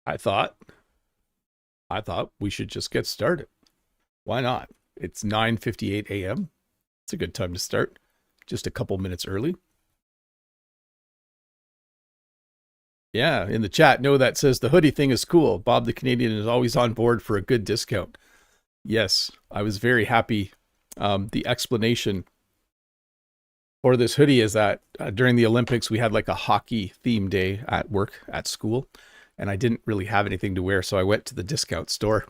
I thought I thought we should just get started. Why not? It's 9:58 a.m. It's a good time to start. Just a couple minutes early. Yeah, in the chat, no, that says the hoodie thing is cool. Bob the Canadian is always on board for a good discount. Yes, I was very happy. The explanation for this hoodie is that during the Olympics, we had like a hockey theme day at work, at school, and I didn't really have anything to wear. So I went to the discount store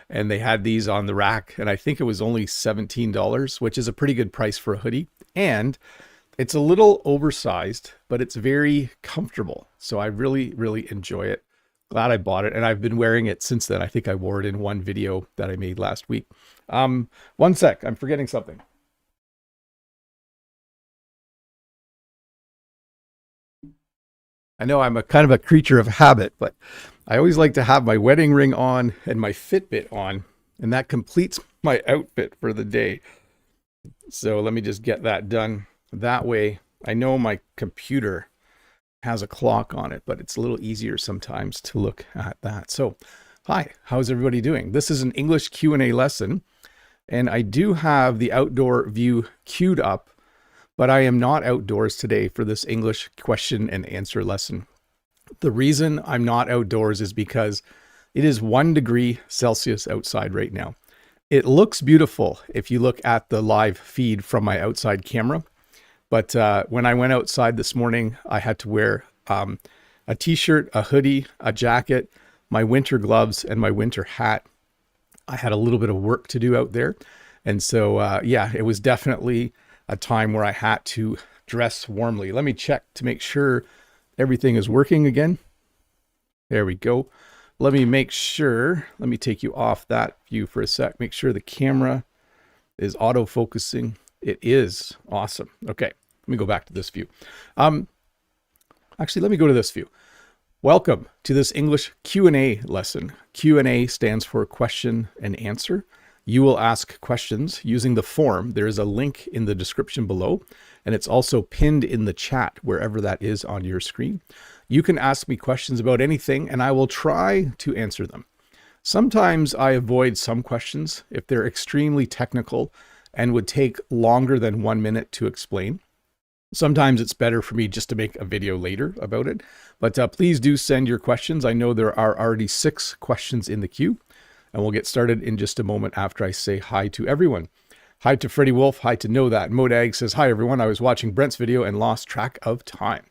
and they had these on the rack. And I think it was only $17, which is a pretty good price for a hoodie. And it's a little oversized, but it's very comfortable. So I really, really enjoy it. Glad I bought it. And I've been wearing it since then. I think I wore it in one video that I made last week. One sec, I'm forgetting something. I know I'm a kind of a creature of habit, but I always like to have my wedding ring on and my Fitbit on, and that completes my outfit for the day. So let me just get that done. That way, I know my computer has a clock on it, but it's a little easier sometimes to look at that. So, hi, how's everybody doing? This is an English Q&A lesson, and I do have the outdoor view queued up, but I am not outdoors today for this English question and answer lesson. The reason I'm not outdoors is because it is 1 degree Celsius outside right now. It looks beautiful if you look at the live feed from my outside camera. But when I went outside this morning, I had to wear a t-shirt, a hoodie, a jacket, my winter gloves, and my winter hat. I had a little bit of work to do out there. And so, yeah, it was definitely a time where I had to dress warmly. Let me check to make sure everything is working again. There we go. Let me make sure, let me take you off that view for a sec. Make sure the camera is auto-focusing. It is awesome. Okay, let me go back to this view. Actually, let me go to this view. Welcome to this English Q&A lesson. Q&A stands for question and answer. You will ask questions using the form. There is a link in the description below, and it's also pinned in the chat wherever that is on your screen. You can ask me questions about anything, and I will try to answer them. Sometimes I avoid some questions if they're extremely technical and would take longer than 1 minute to explain. Sometimes it's better for me just to make a video later about it, but please do send your questions. I know there are already 6 questions in the queue, and we'll get started in just a moment after I say hi to everyone. Hi to Freddie Wolf. Hi to Know That. Modag says, hi everyone. I was watching Brent's video and lost track of time.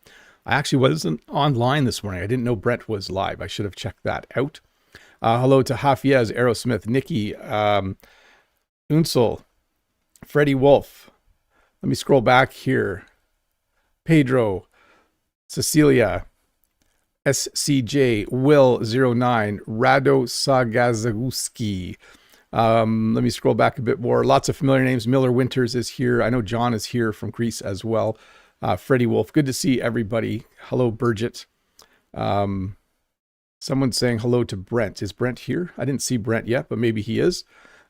I actually wasn't online this morning. I didn't know Brent was live. I should have checked that out. Hello to Hafiez, Aerosmith, Nikki, Unsel, Freddie Wolf. Let me scroll back here. Pedro, Cecilia, SCJ, Will09, Rado Sagazagowski. Let me scroll back a bit more. Lots of familiar names. Miller Winters is here. I know John is here from Greece as well. Freddie Wolf, good to see everybody. Hello, Burgett. Someone's saying hello to Brent. Is Brent here? I didn't see Brent yet, but maybe he is.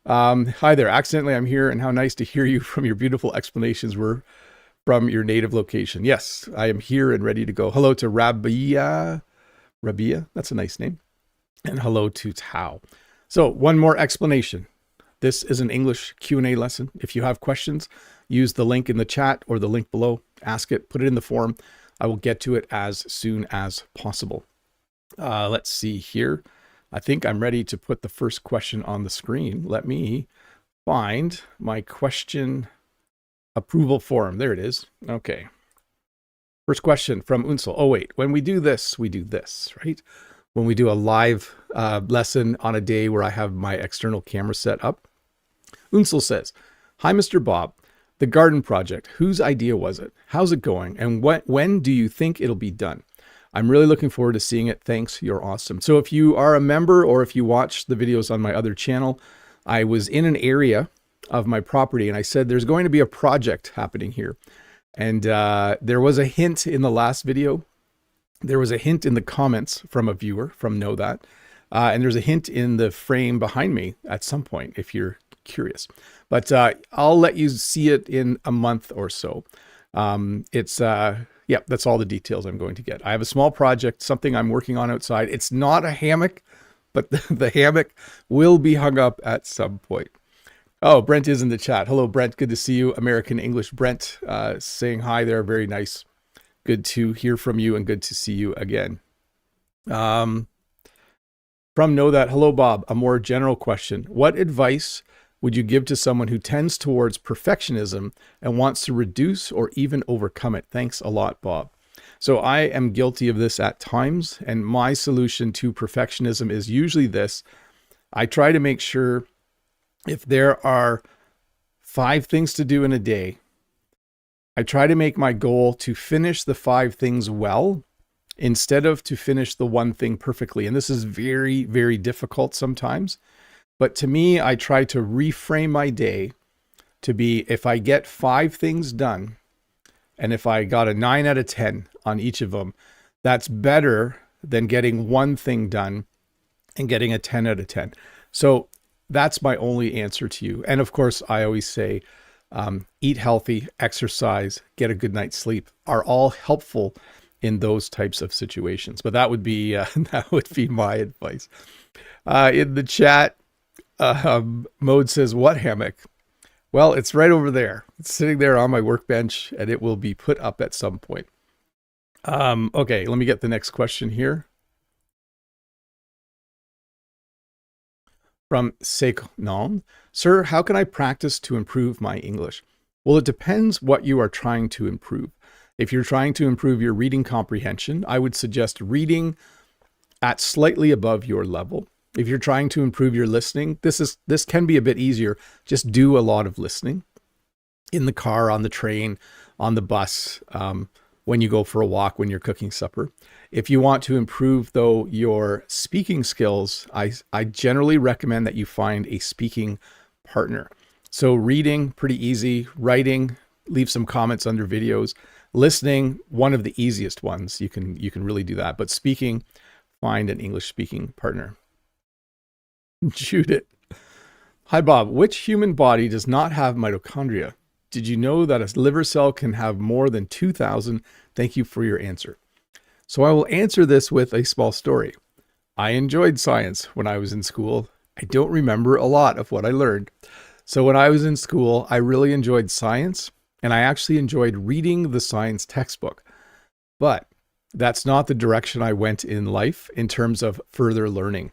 Hi there. Accidentally, I'm here, and how nice to hear you from your beautiful explanations were from your native location. Yes, I am here and ready to go. Hello to Rabia. Rabia, that's a nice name. And hello to Tao. So one more explanation. This is an English Q&A lesson. If you have questions, use the link in the chat or the link below. Ask it, put it in the form. I will get to it as soon as possible. Let's see here. I think I'm ready to put the first question on the screen. Let me find my question approval form. There it is. Okay. First question from Unsel. Oh, wait. When we do this, right? When we do a live lesson on a day where I have my external camera set up. Unsel says, hi, Mr. Bob. The garden project, whose idea was it? How's it going? And when do you think it'll be done? I'm really looking forward to seeing it. Thanks. You're awesome. So if you are a member or if you watch the videos on my other channel, I was in an area of my property and I said, there's going to be a project happening here. And there was a hint in the last video. There was a hint in the comments from a viewer from Know That. And there's a hint in the frame behind me at some point, if you're curious. But I'll let you see it in a month or so. Yep, that's all the details I'm going to get. I have a small project, something I'm working on outside. It's not a hammock, but the hammock will be hung up at some point. Oh, Brent is in the chat. Hello, Brent. Good to see you. American English Brent saying hi there. Very nice. Good to hear from you and good to see you again. From Know That, hello, Bob. A more general question. What advice would you give to someone who tends towards perfectionism and wants to reduce or even overcome it? Thanks a lot, Bob. So I am guilty of this at times, and my solution to perfectionism is usually this. I try to make sure if there are 5 things to do in a day, I try to make my goal to finish the 5 things well instead of to finish the one thing perfectly. And this is very, very difficult sometimes. But to me, I try to reframe my day to be, if I get 5 things done, and if I got a 9 out of 10 on each of them, that's better than getting one thing done and getting a 10 out of 10. So that's my only answer to you. And of course, I always say, eat healthy, exercise, get a good night's sleep are all helpful in those types of situations. But that would be my advice. In the chat, Mode says, what hammock? Well, it's right over there. It's sitting there on my workbench and it will be put up at some point. Okay, let me get the next question here. From Seiknon. Sir, how can I practice to improve my English? Well, it depends what you are trying to improve. If you're trying to improve your reading comprehension, I would suggest reading at slightly above your level. If you're trying to improve your listening, this can be a bit easier. Just do a lot of listening in the car, on the train, on the bus, when you go for a walk, when you're cooking supper. If you want to improve, though, your speaking skills, I generally recommend that you find a speaking partner. So reading, pretty easy. Writing, leave some comments under videos. Listening, one of the easiest ones. You can really do that. But speaking, find an English speaking partner. Judith. Hi, Bob. Which human body does not have mitochondria? Did you know that a liver cell can have more than 2,000? Thank you for your answer. So I will answer this with a small story. I enjoyed science when I was in school. I don't remember a lot of what I learned. So when I was in school, I really enjoyed science, and I actually enjoyed reading the science textbook. But that's not the direction I went in life in terms of further learning.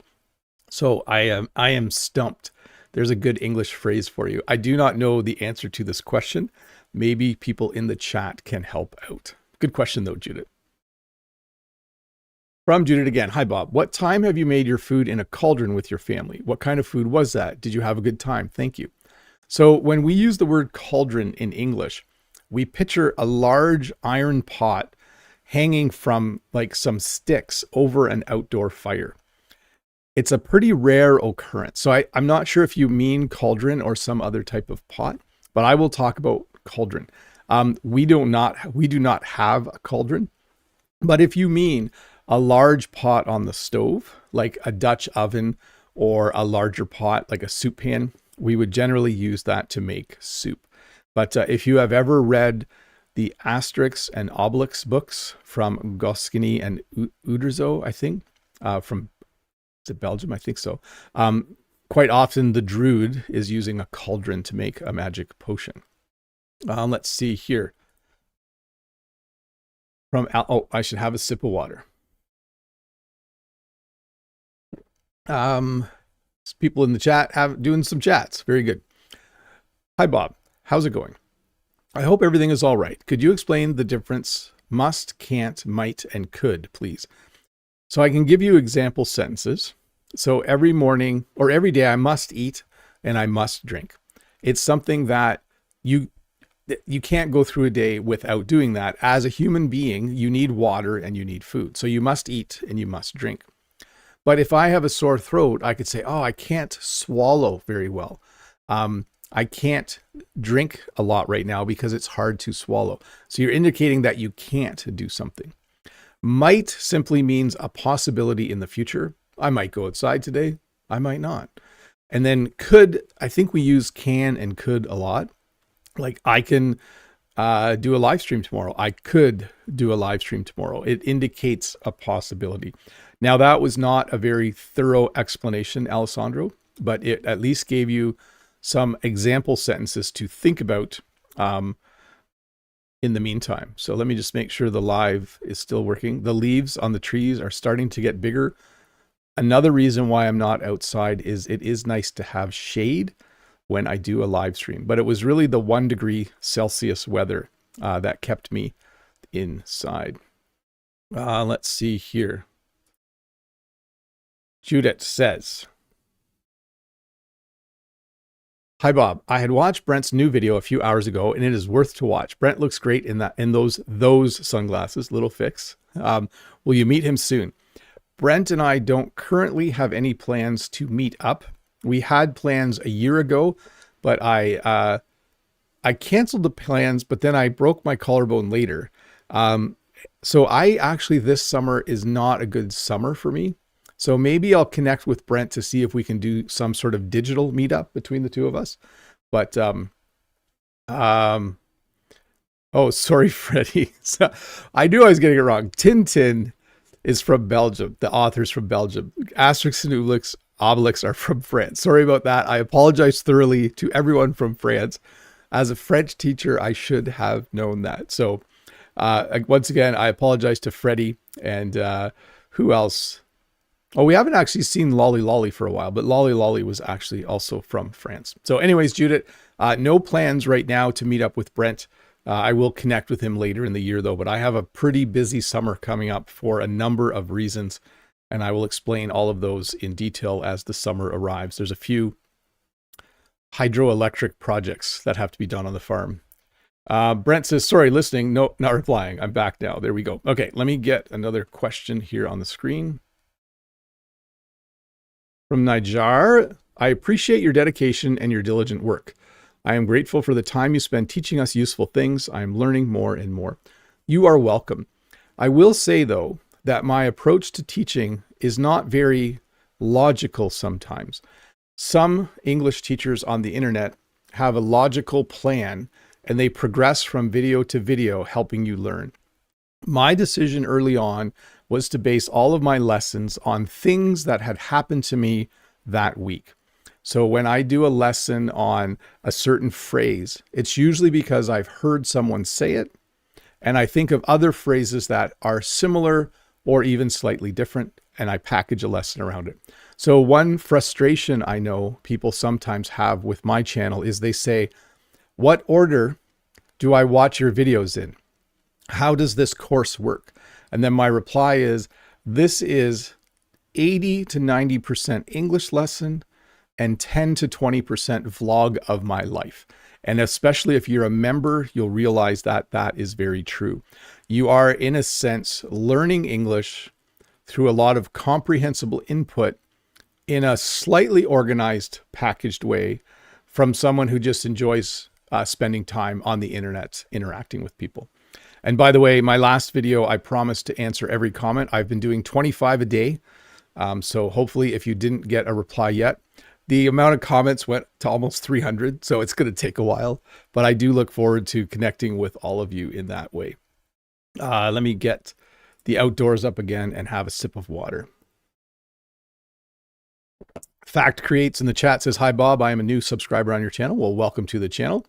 So I am stumped. There's a good English phrase for you. I do not know the answer to this question. Maybe people in the chat can help out. Good question though, Judith. From Judith again. Hi, Bob. What time have you made your food in a cauldron with your family? What kind of food was that? Did you have a good time? Thank you. So when we use the word cauldron in English, we picture a large iron pot hanging from like some sticks over an outdoor fire. It's a pretty rare occurrence. So I'm not sure if you mean cauldron or some other type of pot, but I will talk about cauldron. We do not have a cauldron, but if you mean a large pot on the stove, like a Dutch oven or a larger pot, like a soup pan, we would generally use that to make soup. But if you have ever read the Asterix and Obelix books from Goscinny and Uderzo, I think, from is it Belgium? I think so. Quite often the druid is using a cauldron to make a magic potion. Let's see here. From I should have a sip of water. People in the chat doing some chats. Very good. Hi, Bob. How's it going? I hope everything is all right. Could you explain the difference must, can't, might, and could, please? So I can give you example sentences. So every morning or every day I must eat and I must drink. It's something that you can't go through a day without doing that. As a human being, you need water and you need food. So you must eat and you must drink. But if I have a sore throat, I could say, oh, I can't swallow very well. I can't drink a lot right now because it's hard to swallow. So you're indicating that you can't do something. Might simply means a possibility in the future. I might go outside today. I might not. And then could, I think we use can and could a lot. Like I can do a live stream tomorrow. I could do a live stream tomorrow. It indicates a possibility. Now, that was not a very thorough explanation, Alessandro, but it at least gave you some example sentences to think about in the meantime. So let me just make sure the live is still working. The leaves on the trees are starting to get bigger. Another reason why I'm not outside is it is nice to have shade when I do a live stream, but it was really the 1 degree Celsius weather that kept me inside. Let's see here. Judith says, "Hi Bob, I had watched Brent's new video a few hours ago and it is worth to watch. Brent looks great in those sunglasses, little fix. Will you meet him soon?" Brent and I don't currently have any plans to meet up. We had plans a year ago, but I canceled the plans, but then I broke my collarbone later. So this summer is not a good summer for me. So maybe I'll connect with Brent to see if we can do some sort of digital meetup between the two of us. But, oh, sorry, Freddie. So, I knew I was getting it wrong. Tintin is from Belgium. The author's from Belgium. Asterix and Obelix are from France. Sorry about that. I apologize thoroughly to everyone from France. As a French teacher, I should have known that. So once again, I apologize to Freddie and who else? Oh, we haven't actually seen Lolly Lolly for a while, but Lolly Lolly was actually also from France. So anyways, Judith, no plans right now to meet up with Brent. I will connect with him later in the year though, but I have a pretty busy summer coming up for a number of reasons, and I will explain all of those in detail as the summer arrives. There's a few hydroelectric projects that have to be done on the farm. Brent says, sorry, listening. No, not replying. I'm back now. There we go. Okay, let me get another question here on the screen. From Nijar, I appreciate your dedication and your diligent work. I am grateful for the time you spend teaching us useful things. I am learning more and more. You are welcome. I will say, though, that my approach to teaching is not very logical sometimes. Some English teachers on the internet have a logical plan and they progress from video to video, helping you learn. My decision early on was to base all of my lessons on things that had happened to me that week. So when I do a lesson on a certain phrase, it's usually because I've heard someone say it, and I think of other phrases that are similar or even slightly different, and I package a lesson around it. So one frustration I know people sometimes have with my channel is they say, what order do I watch your videos in? How does this course work? And then my reply is, this is 80 to 90% English lesson and 10 to 20% vlog of my life. And especially if you're a member, you'll realize that that is very true. You are, in a sense, learning English through a lot of comprehensible input in a slightly organized, packaged way from someone who just enjoys spending time on the internet, interacting with people. And by the way, my last video, I promised to answer every comment. I've been doing 25 a day. So hopefully if you didn't get a reply yet, the amount of comments went to almost 300. So it's going to take a while, but I do look forward to connecting with all of you in that way. Let me get the outdoors up again and have a sip of water. Fact Creates in the chat says, hi, Bob. I am a new subscriber on your channel. Well, welcome to the channel.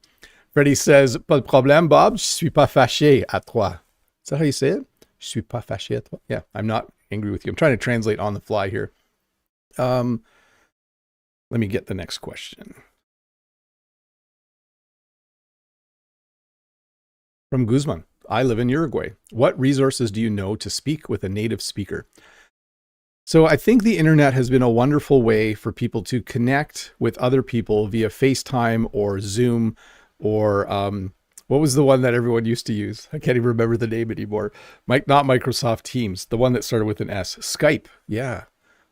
Freddie says, pas de problème, Bob. Je suis pas fâché à toi. Is that how you say it? Je suis pas fâché à toi. Yeah, I'm not angry with you. I'm trying to translate on the fly here. Let me get the next question. From Guzman. I live in Uruguay. What resources do you know to speak with a native speaker? So I think the internet has been a wonderful way for people to connect with other people via FaceTime or Zoom or what was the one that everyone used to use? I can't even remember the name anymore. Not Microsoft Teams, the one that started with an S. Skype. Yeah.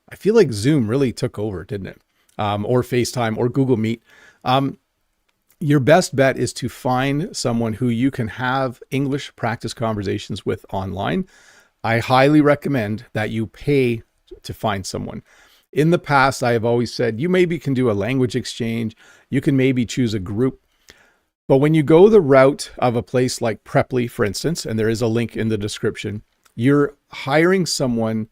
I feel like Zoom really took over, didn't it? Or FaceTime or Google Meet. Your best bet is to find someone who you can have English practice conversations with online. I highly recommend that you pay to find someone. In the past, I have always said, you maybe can do a language exchange. You can maybe choose a group. But when you go the route of a place like Preply, for instance, and there is a link in the description, you're hiring someone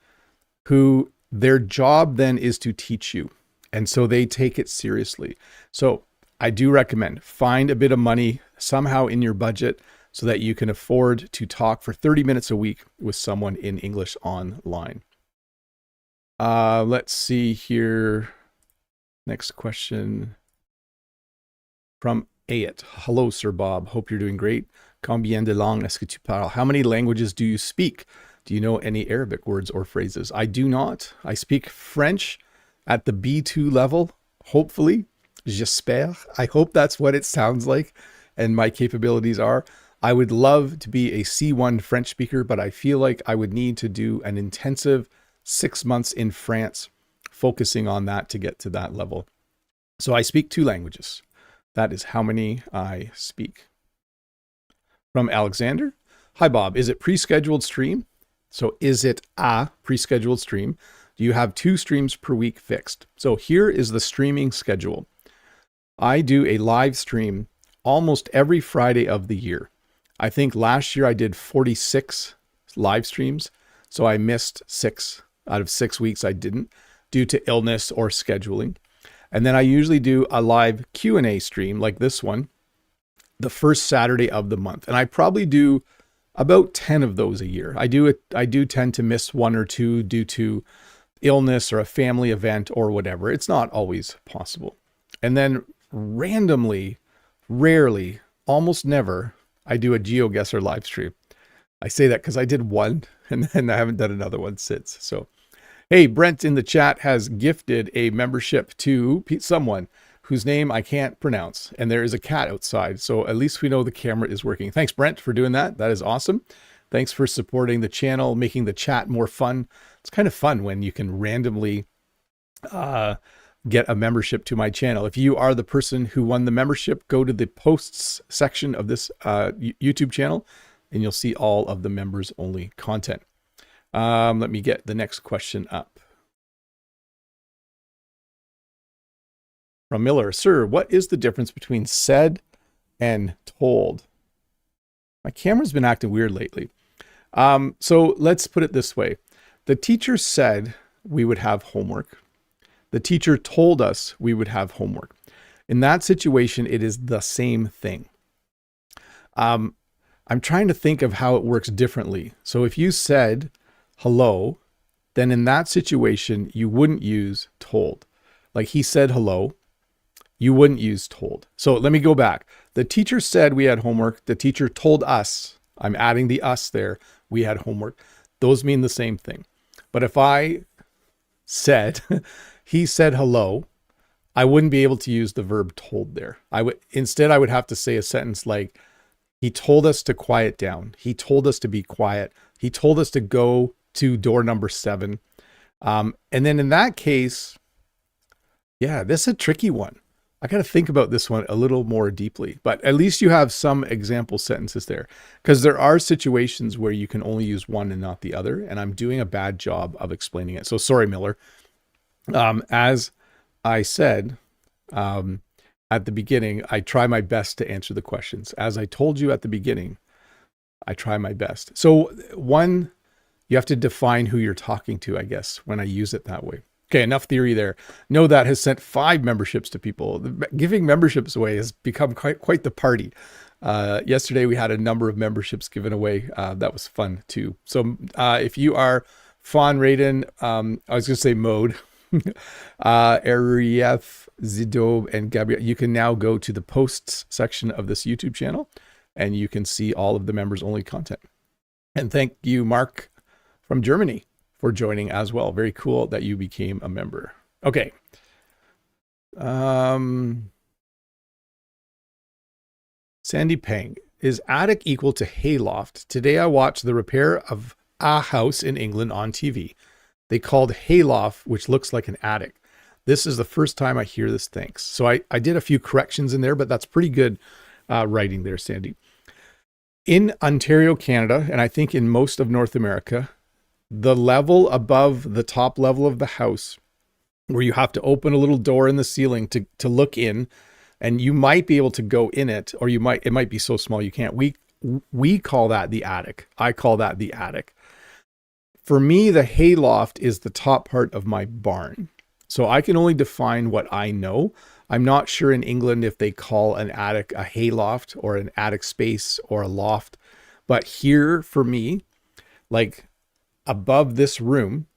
who their job then is to teach you. And so they take it seriously. So I do recommend find a bit of money somehow in your budget so that you can afford to talk for 30 minutes a week with someone in English online. Let's see here. Next question from Ayat. Hello, Sir Bob. Hope you're doing great. Combien de langues est-ce que tu parles? How many languages do you speak? Do you know any Arabic words or phrases? I do not. I speak French at the B2 level, hopefully. J'espère. I hope that's what it sounds like and my capabilities are. I would love to be a C1 French speaker, but I feel like I would need to do an intensive 6 months in France, focusing on that to get to that level. So I speak 2 languages. That is how many I speak. From Alexander. Hi, Bob. Is it pre-scheduled stream? So is it a pre-scheduled stream? Do you have 2 streams per week fixed? So here is the streaming schedule. I do a live stream almost every Friday of the year. I think last year I did 46 live streams. So I missed 6 out of 6 weeks. I didn't due to illness or scheduling. And then I usually do a live Q&A stream like this one, the first Saturday of the month. And I probably do about 10 of those a year. I do tend to miss 1 or 2 due to illness or a family event or whatever. It's not always possible. And then randomly, rarely, almost never, I do a GeoGuessr live stream. I say that because I did one and then I haven't done another one since. So, hey, Brent in the chat has gifted a membership to someone whose name I can't pronounce. And there is a cat outside. So at least we know the camera is working. Thanks, Brent, for doing that. That is awesome. Thanks for supporting the channel, making the chat more fun. It's kind of fun when you can randomly get a membership to my channel. If you are the person who won the membership, go to the posts section of this YouTube channel and you'll see all of the members only content. Let me get the next question up. From Miller, sir, what is the difference between said and told? My camera's been acting weird lately. So let's put it this way. The teacher said we would have homework. The teacher told us we would have homework. In that situation, it is the same thing. I'm trying to think of how it works differently. So if you said hello, then in that situation, you wouldn't use told. Like he said hello, you wouldn't use told. So let me go back. The teacher said we had homework. The teacher told us, I'm adding the us there, we had homework. Those mean the same thing. But if I said, he said hello, I wouldn't be able to use the verb told there. Instead, I would have to say a sentence like, he told us to quiet down. He told us to be quiet. He told us to go to door number 7. And then in that case, yeah, this is a tricky one. I got to think about this one a little more deeply, but at least you have some example sentences there because there are situations where you can only use one and not the other. And I'm doing a bad job of explaining it. So sorry, Miller. As I said, at the beginning, I try my best to answer the questions. As I told you at the beginning, I try my best. So one, you have to define who you're talking to, I guess, when I use it that way. Okay, enough theory there. Know that has sent 5 memberships to people. Giving memberships away has become quite the party. Yesterday, we had a number of memberships given away. That was fun too. So if you are Fawn Raiden, I was going to say Mode, Arief, Zidob, and Gabriel, you can now go to the posts section of this YouTube channel and you can see all of the members only content. And thank you, Mark from Germany, for joining as well. Very cool that you became a member. Okay. Sandy Peng, is attic equal to hayloft? Today I watched the repair of a house in England on TV. They called hayloft, which looks like an attic. This is the first time I hear this. Thanks. So I did a few corrections in there, but that's pretty good writing there, Sandy. In Ontario, Canada, and I think in most of North America, the level above the top level of the house, where you have to open a little door in the ceiling to look in And you might be able to go in it, or it might be so small you can't. We call that the attic. I call that the attic. For me, the hayloft is the top part of my barn. So I can only define what I know. I'm not sure in England if they call an attic a hayloft or an attic space or a loft. But here for me, like above this room,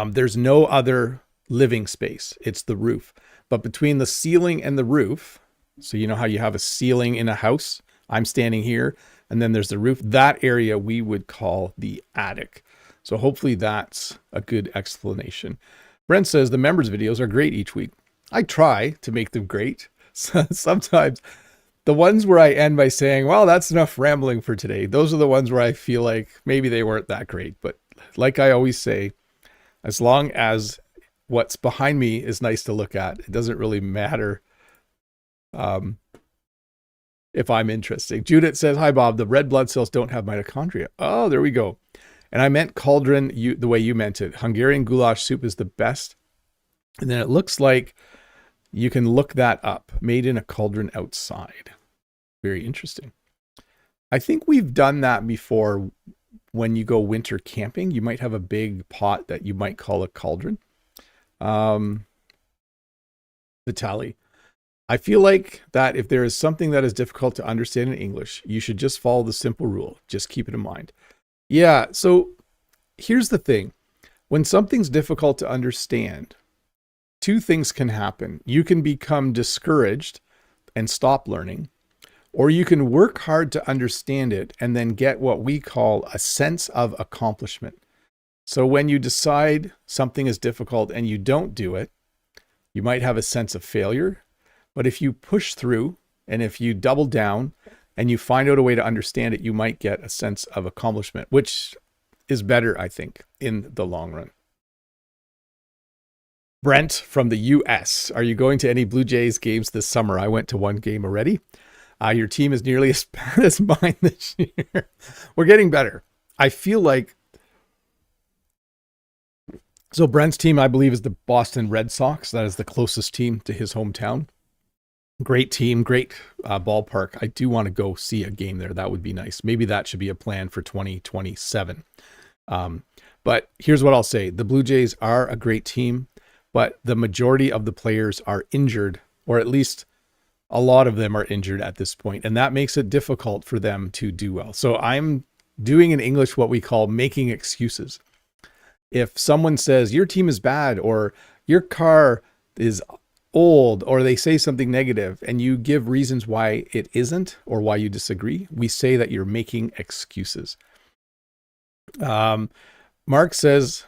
there's no other living space. It's the roof. But between the ceiling and the roof, so you know how you have a ceiling in a house? I'm standing here, and then there's the roof. That area we would call the attic. So hopefully that's a good explanation. Brent says the members' videos are great each week. I try to make them great. Sometimes the ones where I end by saying, well, that's enough rambling for today. Those are the ones where I feel like maybe they weren't that great. But like I always say, as long as what's behind me is nice to look at, it doesn't really matter if I'm interesting. Judith says, hi, Bob. The red blood cells don't have mitochondria. Oh, there we go. And I meant cauldron the way you meant it. Hungarian goulash soup is the best. And then it looks like you can look that up. Made in a cauldron outside. Very interesting. I think we've done that before. When you go winter camping, you might have a big pot that you might call a cauldron. Vitaly, I feel like that if there is something that is difficult to understand in English, you should just follow the simple rule. Just keep it in mind. Yeah, so here's the thing. When something's difficult to understand, two things can happen. You can become discouraged and stop learning, or you can work hard to understand it and then get what we call a sense of accomplishment. So when you decide something is difficult and you don't do it, you might have a sense of failure. But if you push through and if you double down and you find out a way to understand it, you might get a sense of accomplishment, which is better, I think, in the long run. Brent from the US, are you going to any Blue Jays games this summer? I went to one game already. Your team is nearly as bad as mine this year. We're getting better. I feel like, so Brent's team, I believe, is the Boston Red Sox. That is the closest team to his hometown. Great team, great ballpark. I do want to go see a game there. That would be nice. Maybe that should be a plan for 2027. But here's what I'll say. The Blue Jays are a great team, but the majority of the players are injured, or at least a lot of them are injured at this point, and that makes it difficult for them to do well. So I'm doing in English what we call making excuses. If someone says your team is bad or your car is old or they say something negative and you give reasons why it isn't or why you disagree, we say that you're making excuses. Mark says,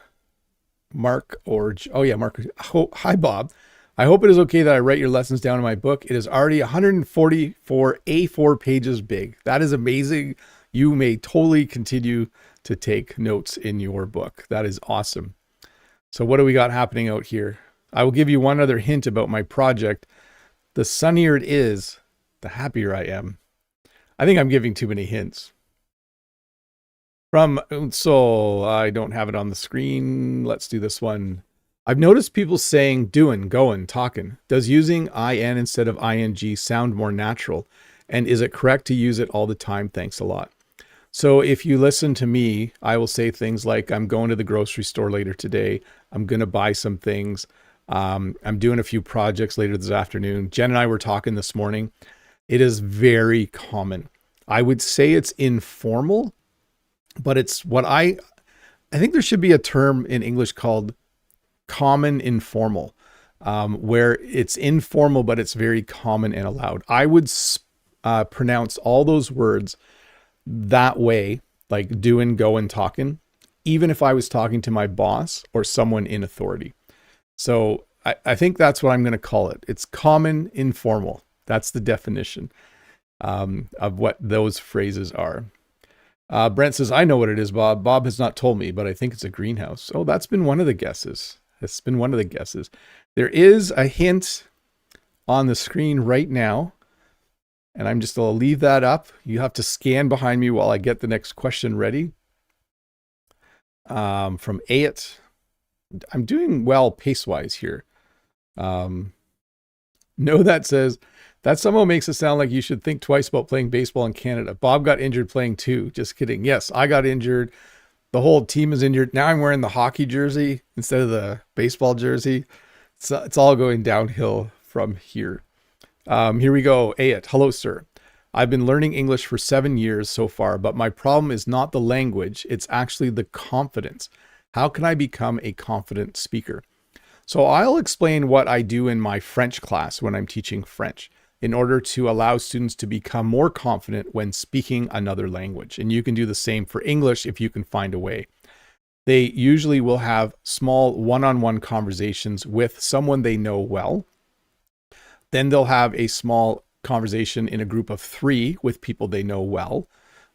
Mark. Hi, Bob. I hope it is okay that I write your lessons down in my book. It is already 144 A4 pages big. That is amazing. You may totally continue to take notes in your book. That is awesome. So what do we got happening out here? I will give you one other hint about my project. The sunnier it is, the happier I am. I think I'm giving too many hints. From Unsol, I don't have it on the screen. Let's do this one. I've noticed people saying doing, going, talking. Does using IN instead of ING sound more natural? And is it correct to use it all the time? Thanks a lot. So if you listen to me, I will say things like, I'm going to the grocery store later today. I'm going to buy some things. I'm doing a few projects later this afternoon. Jen and I were talking this morning. It is very common. I would say it's informal, but it's what I think there should be a term in English called common informal, where it's informal, but it's very common and allowed. I would pronounce all those words that way, like doing, going, talking, even if I was talking to my boss or someone in authority. So I think that's what I'm going to call it. It's common informal. That's the definition of what those phrases are. Brent says, I know what it is, Bob. Bob has not told me, but I think it's a greenhouse. Oh, that's been one of the guesses. It's been one of the guesses. There is a hint on the screen right now, and I'm just going to leave that up. You have to scan behind me while I get the next question ready. From Ayat. I'm doing well pace-wise here. No, that says, That somehow makes it sound like you should think twice about playing baseball in Canada. Bob got injured playing too. Just kidding. Yes, I got injured. The whole team is injured. Now I'm wearing the hockey jersey instead of the baseball jersey. It's all going downhill from here. Here we go. Ayat. Hello, sir. I've been learning English for 7 years so far, but my problem is not the language. It's actually the confidence. How can I become a confident speaker? So I'll explain what I do in my French class when I'm teaching French in order to allow students to become more confident when speaking another language. And you can do the same for English if you can find a way. They usually will have small one-on-one conversations with someone they know well. Then they'll have a small conversation in a group of 3 with people they know well.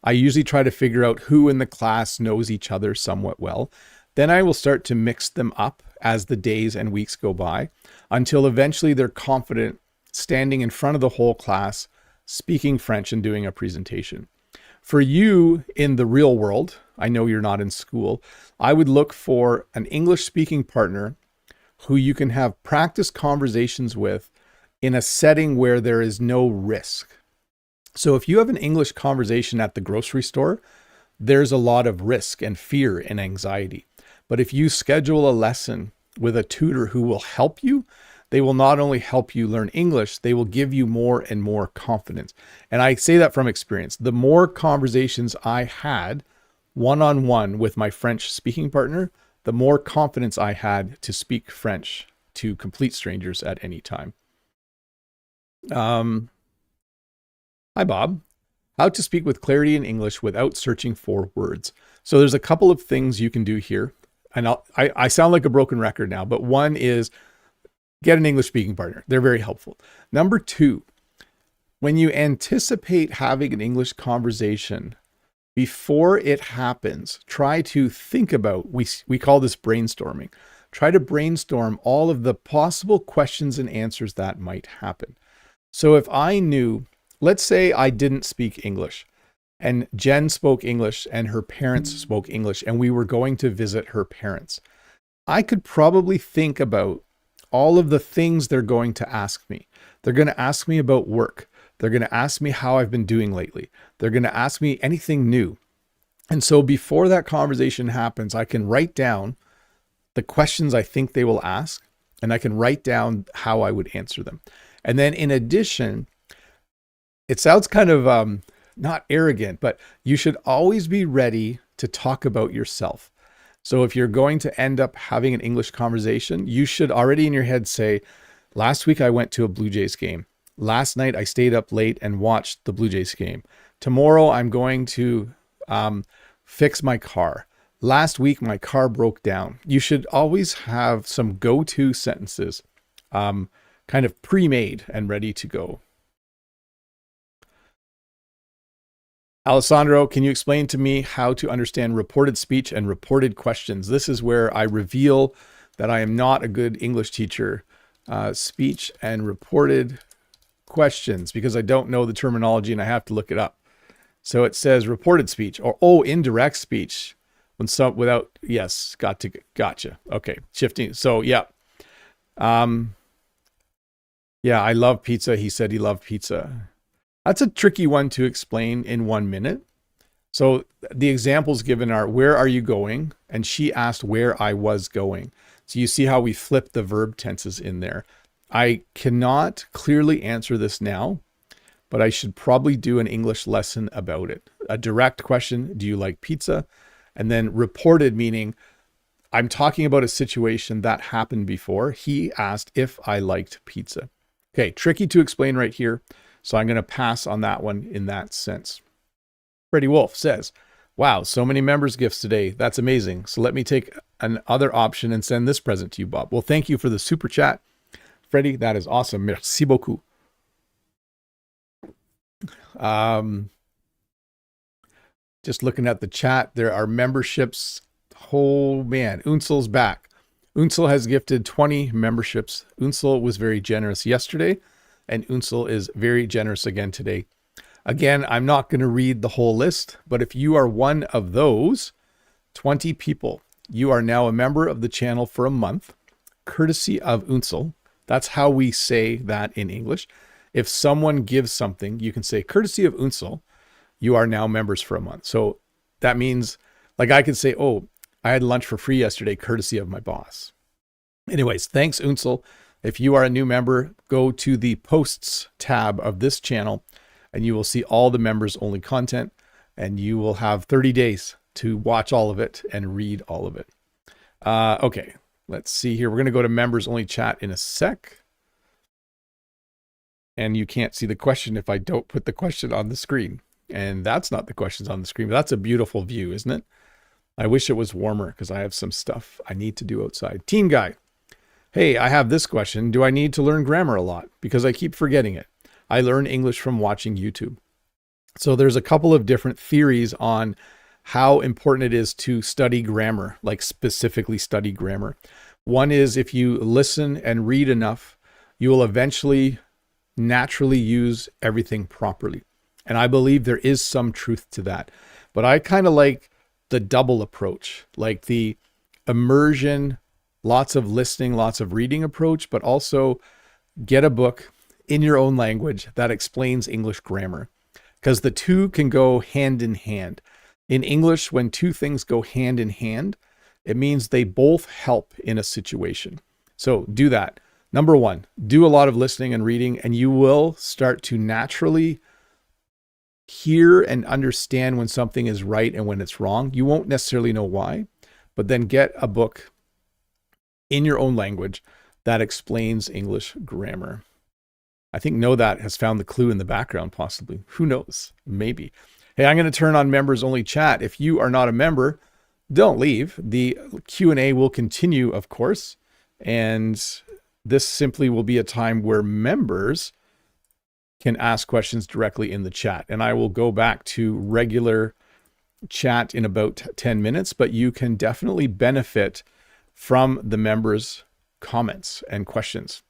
I usually try to figure out who in the class knows each other somewhat well. Then I will start to mix them up as the days and weeks go by until eventually they're confident standing in front of the whole class, speaking French and doing a presentation. For you in the real world, I know you're not in school, I would look for an English speaking partner who you can have practice conversations with in a setting where there is no risk. So if you have an English conversation at the grocery store, there's a lot of risk and fear and anxiety. But if you schedule a lesson with a tutor who will help you, they will not only help you learn English, they will give you more and more confidence. And I say that from experience. The more conversations I had one-on-one with my French speaking partner, the more confidence I had to speak French to complete strangers at any time. Hi, Bob. How to speak with clarity in English without searching for words. So there's a couple of things you can do here. And I sound like a broken record now, but one is get an English speaking partner. They're very helpful. Number 2, when you anticipate having an English conversation, before it happens, try to think about, we call this brainstorming. Try to brainstorm all of the possible questions and answers that might happen. So if I knew, let's say I didn't speak English and Jen spoke English and her parents spoke English and we were going to visit her parents, I could probably think about all of the things they're going to ask me. They're going to ask me about work. They're going to ask me how I've been doing lately. They're going to ask me anything new. And so before that conversation happens, I can write down the questions I think they will ask, and I can write down how I would answer them. And then in addition, it sounds kind of not arrogant, but you should always be ready to talk about yourself. So if you're going to end up having an English conversation, you should already in your head say, last week I went to a Blue Jays game. Last night I stayed up late and watched the Blue Jays game. Tomorrow I'm going to fix my car. Last week my car broke down. You should always have some go-to sentences kind of pre-made and ready to go. Alessandro, can you explain to me how to understand reported speech and reported questions? This is where I reveal that I am not a good English teacher. Speech and reported questions, because I don't know the terminology and I have to look it up. So it says reported speech or indirect speech when some without, yes, gotcha. Okay, shifting. So yeah. Yeah, I love pizza. He said he loved pizza. That's a tricky one to explain in 1 minute. So the examples given are, where are you going? And she asked where I was going. So you see how we flip the verb tenses in there. I cannot clearly answer this now, but I should probably do an English lesson about it. A direct question, do you like pizza? And then reported, meaning I'm talking about a situation that happened before. He asked if I liked pizza. Okay, tricky to explain right here. So I'm going to pass on that one in that sense. Freddie Wolf says, wow, so many members gifts today. That's amazing. So let me take another option and send this present to you, Bob. Well, thank you for the super chat, Freddie. That is awesome. Merci beaucoup. Just looking at the chat, there are memberships. Oh man, Unsel's back. Unsel has gifted 20 memberships. Unsel was very generous yesterday, and Unsel is very generous again today. Again, I'm not going to read the whole list, but if you are one of those 20 people, you are now a member of the channel for a month, courtesy of Unsel. That's how we say that in English. If someone gives something, you can say, courtesy of Unsel, you are now members for a month. So that means, like, I could say, oh, I had lunch for free yesterday, courtesy of my boss. Anyways, thanks, Unsel. If you are a new member, go to the posts tab of this channel and you will see all the members only content, and you will have 30 days to watch all of it and read all of it. Okay, let's see here. We're going to go to members only chat in a sec. And you can't see the question if I don't put the question on the screen. And that's not the questions on the screen, but that's a beautiful view, isn't it? I wish it was warmer because I have some stuff I need to do outside. Team Guy. Hey, I have this question. Do I need to learn grammar a lot? Because I keep forgetting it. I learn English from watching YouTube. So there's a couple of different theories on how important it is to study grammar, like specifically study grammar. One is if you listen and read enough, you will eventually naturally use everything properly. And I believe there is some truth to that. But I kind of like the double approach, like the immersion, lots of listening, lots of reading approach, but also get a book in your own language that explains English grammar, because the two can go hand in hand. In English, when two things go hand in hand, it means they both help in a situation. So do that. Number one, do a lot of listening and reading, and you will start to naturally hear and understand when something is right and when it's wrong. You won't necessarily know why, but then get a book in your own language that explains English grammar. I think Know That has found the clue in the background, possibly. Who knows? Maybe. Hey, I'm going to turn on members only chat. If you are not a member, don't leave. The Q&A will continue, of course. And this simply will be a time where members can ask questions directly in the chat. And I will go back to regular chat in about 10 minutes, but you can definitely benefit from the members' comments and questions.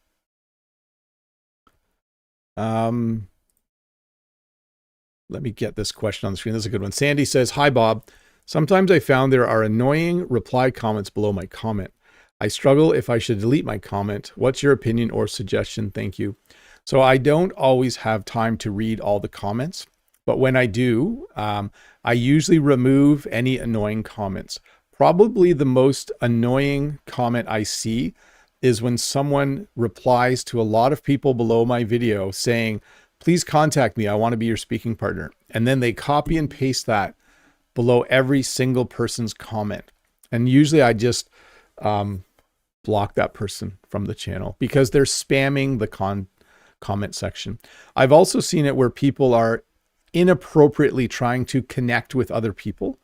Let me get this question on the screen. This is a good one. Sandy says, hi, Bob. Sometimes I found there are annoying reply comments below my comment. I struggle if I should delete my comment. What's your opinion or suggestion? Thank you. So I don't always have time to read all the comments, but when I do, I usually remove any annoying comments. Probably the most annoying comment I see is when someone replies to a lot of people below my video saying, please contact me. I want to be your speaking partner. And then they copy and paste that below every single person's comment. And usually I just block that person from the channel because they're spamming the comment section. I've also seen it where people are inappropriately trying to connect with other people.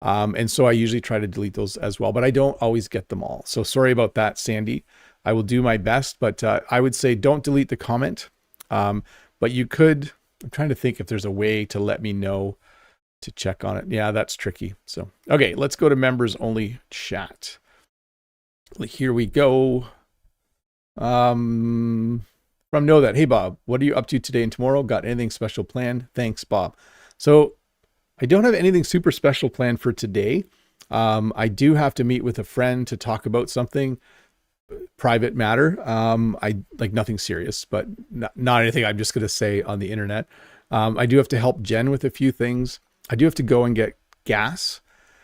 And so I usually try to delete those as well, but I don't always get them all. So sorry about that, Sandy. I will do my best, but I would say don't delete the comment. But you could, I'm trying to think if there's a way to let me know to check on it. Yeah, that's tricky. So, okay, let's go to members only chat. Here we go. From Know That. Hey, Bob, what are you up to today and tomorrow? Got anything special planned? Thanks, Bob. So I don't have anything super special planned for today. I do have to meet with a friend to talk about something private matter. I like nothing serious, but not anything I'm just going to say on the internet. I do have to help Jen with a few things. I do have to go and get gas.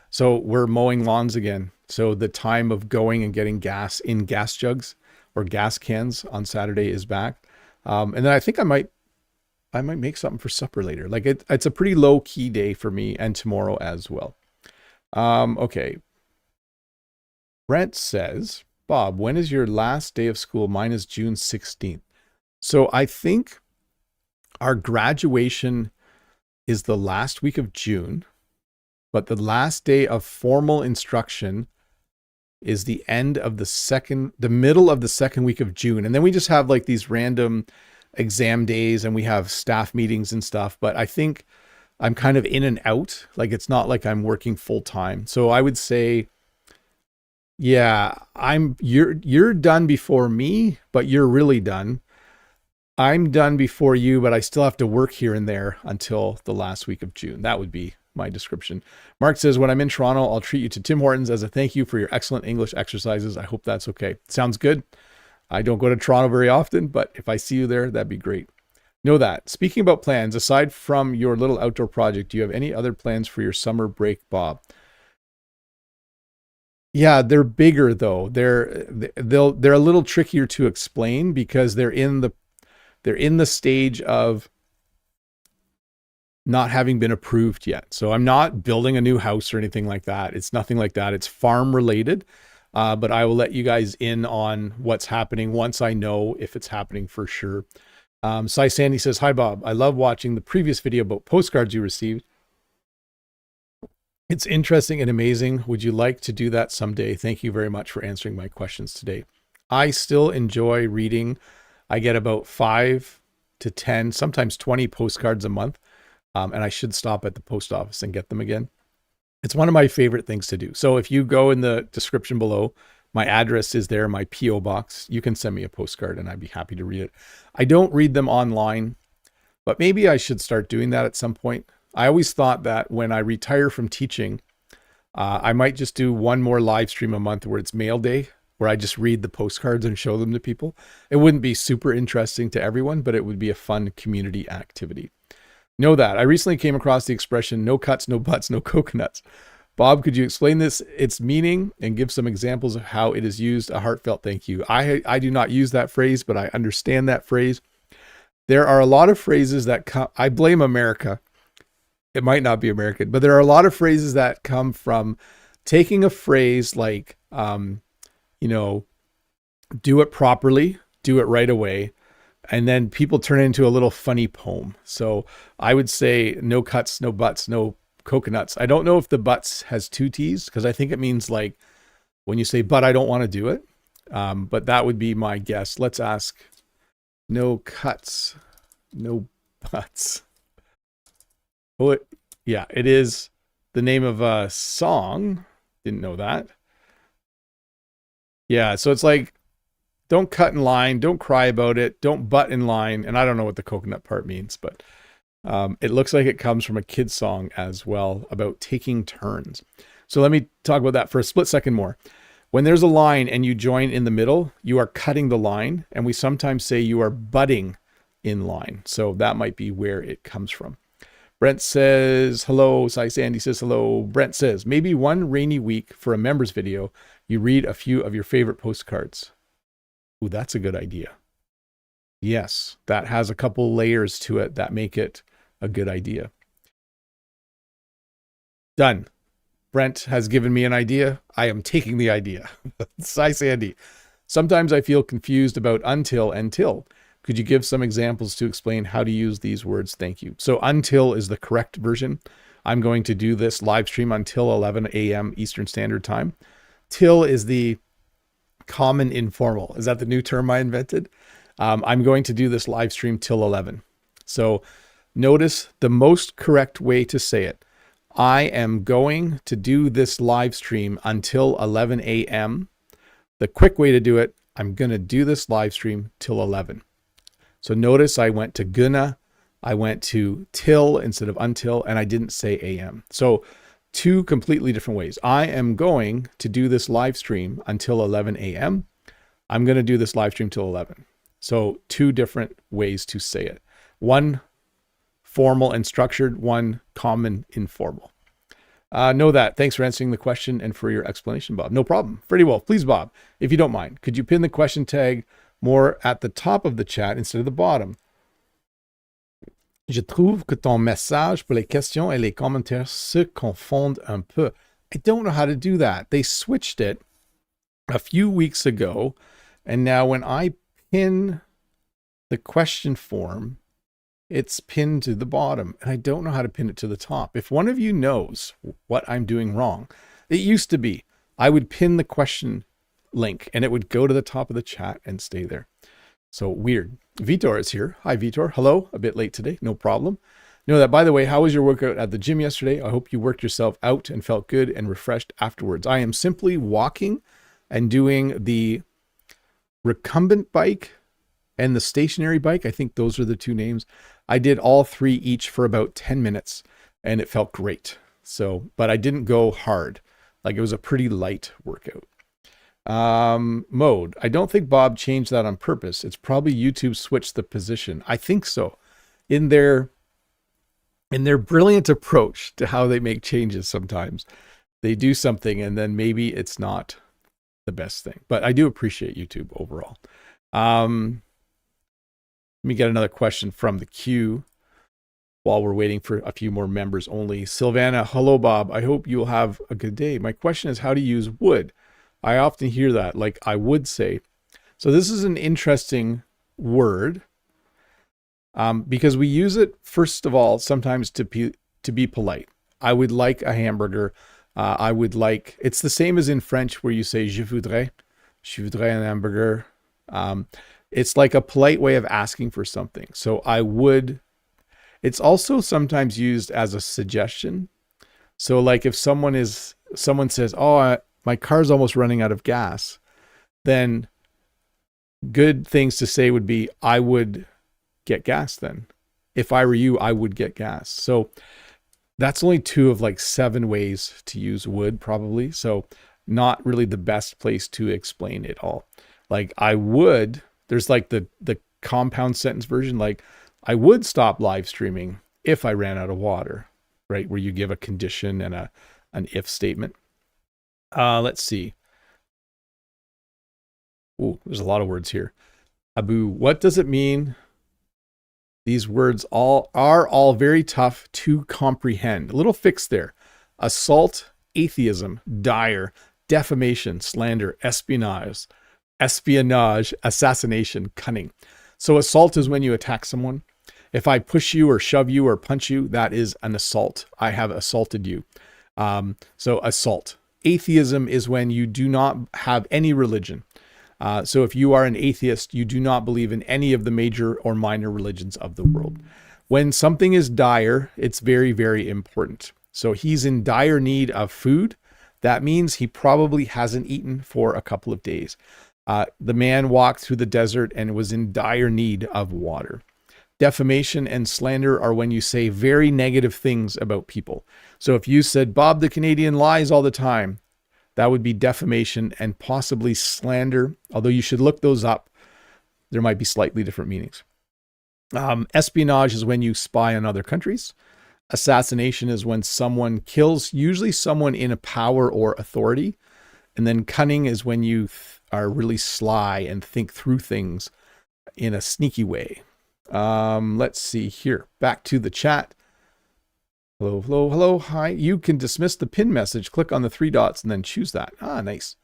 So we're mowing lawns again. So the time of going and getting gas in gas jugs or gas cans on Saturday is back. And then I think I might make something for supper later. Like it's a pretty low key day for me and tomorrow as well. Okay. Brent says, Bob, when is your last day of school? Mine is June 16th. So I think our graduation is the last week of June, but the last day of formal instruction is the middle of the second week of June. And then we just have like these random exam days and we have staff meetings and stuff. But I think I'm kind of in and out. Like it's not like I'm working full time. So I would say, yeah, you're done before me, but you're really done. I'm done before you, but I still have to work here and there until the last week of June. That would be my description. Mark says, when I'm in Toronto, I'll treat you to Tim Hortons as a thank you for your excellent English exercises. I hope that's okay. Sounds good. I don't go to Toronto very often, but if I see you there, that'd be great. Know that. Speaking about plans, aside from your little outdoor project, do you have any other plans for your summer break, Bob? Yeah, they're bigger though. They're a little trickier to explain because they're in the stage of not having been approved yet. So I'm not building a new house or anything like that. It's nothing like that. It's farm related. But I will let you guys in on what's happening once I know if it's happening for sure. Sai Sandy says, "Hi Bob, I love watching the previous video about postcards you received. It's interesting and amazing. Would you like to do that someday? Thank you very much for answering my questions today." I still enjoy reading. I get about 5 to 10, sometimes 20 postcards a month. And I should stop at the post office and get them again. It's one of my favorite things to do. So if you go in the description below, my address is there, my P.O. box. You can send me a postcard and I'd be happy to read it. I don't read them online, but maybe I should start doing that at some point. I always thought that when I retire from teaching, I might just do one more live stream a month where it's mail day, where I just read the postcards and show them to people. It wouldn't be super interesting to everyone, but it would be a fun community activity. Know that. I recently came across the expression, no cuts, no butts, no coconuts. Bob, could you explain its meaning, and give some examples of how it is used? A heartfelt thank you. I do not use that phrase, but I understand that phrase. There are a lot of phrases that come, I blame America. It might not be American, but there are a lot of phrases that come from taking a phrase like, do it properly, do it right away. And then people turn it into a little funny poem. So I would say no cuts, no butts, no coconuts. I don't know if the butts has 2 T's, because I think it means like when you say, but I don't want to do it. But that would be my guess. Let's ask. No cuts, no butts. Oh, yeah, it is the name of a song. Didn't know that. Yeah, so it's like, don't cut in line, don't cry about it, don't butt in line. And I don't know what the coconut part means, but it looks like it comes from a kid's song as well about taking turns. So let me talk about that for a split second more. When there's a line and you join in the middle, you are cutting the line. And we sometimes say you are butting in line. So that might be where it comes from. Brent says, hello. Sai Sandy says, hello. Brent says, maybe one rainy week for a members video, you read a few of your favorite postcards. Ooh, that's a good idea. Yes, that has a couple layers to it that make it a good idea. Done. Brent has given me an idea. I am taking the idea. Sai Sandy. Sometimes I feel confused about until and till. Could you give some examples to explain how to use these words? Thank you. So until is the correct version. I'm going to do this live stream until 11 a.m. Eastern Standard Time. Till is the common informal. Is that the new term I invented? I'm going to do this live stream till 11. So notice the most correct way to say it. I am going to do this live stream until 11 a.m. The quick way to do it, I'm going to do this live stream till 11. So notice I went to gonna, I went to till instead of until, and I didn't say a.m. So 2 completely different ways. I am going to do this live stream until 11 a.m. I'm going to do this live stream till 11. So 2 different ways to say it. One formal and structured, one common informal. Know that. Thanks for answering the question and for your explanation, Bob. No problem. Freddie Wolf, please, Bob, if you don't mind, could you pin the question tag more at the top of the chat instead of the bottom? Je trouve que ton message pour les questions et les commentaires se confondent un peu. I don't know how to do that. They switched it a few weeks ago, and now when I pin the question form, it's pinned to the bottom, and I don't know how to pin it to the top. If one of you knows what I'm doing wrong, it used to be I would pin the question link and it would go to the top of the chat and stay there. So weird. Vitor is here. Hi, Vitor. Hello. A bit late today. No problem. Know that, by the way, how was your workout at the gym yesterday? I hope you worked yourself out and felt good and refreshed afterwards. I am simply walking and doing the recumbent bike and the stationary bike. I think those are the 2 names. I did all 3 each for about 10 minutes and it felt great. So, but I didn't go hard. Like, it was a pretty light workout. Mode. I don't think Bob changed that on purpose. It's probably YouTube switched the position. I think so. in their brilliant approach to how they make changes, sometimes they do something and then maybe it's not the best thing. But I do appreciate YouTube overall. Let me get another question from the queue while we're waiting for a few more members only. Sylvana, hello, Bob. I hope you'll have a good day. My question is how to use would. I often hear that, like I would say. So this is an interesting word because we use it, first of all, sometimes to be polite. I would like a hamburger. I would like, it's the same as in French where you say je voudrais un hamburger. It's like a polite way of asking for something. So I would, it's also sometimes used as a suggestion. So like if someone says, oh, my car's almost running out of gas, then good things to say would be, I would get gas then. If I were you, I would get gas. So that's only 2 of like 7 ways to use would probably. So not really the best place to explain it all. Like I would, there's like the compound sentence version, like I would stop live streaming if I ran out of water, right? Where you give a condition and an if statement. Let's see. Oh, there's a lot of words here. Abu, what does it mean? These words are all very tough to comprehend. A little fix there. Assault, atheism, dire, defamation, slander, espionage, assassination, cunning. So assault is when you attack someone. If I push you or shove you or punch you, that is an assault. I have assaulted you. So assault. Atheism is when you do not have any religion. So if you are an atheist, you do not believe in any of the major or minor religions of the world. When something is dire, it's very, very important. So he's in dire need of food. That means he probably hasn't eaten for a couple of days. The man walked through the desert and was in dire need of water. Defamation and slander are when you say very negative things about people. So if you said, Bob the Canadian lies all the time, that would be defamation and possibly slander, although you should look those up. There might be slightly different meanings. Espionage is when you spy on other countries. Assassination is when someone kills, usually someone in a power or authority. And then cunning is when you are really sly and think through things in a sneaky way. Let's see here. Back to the chat. Hello, hello, hello. Hi. You can dismiss the pin message. Click on the 3 dots and then choose that. Ah, nice.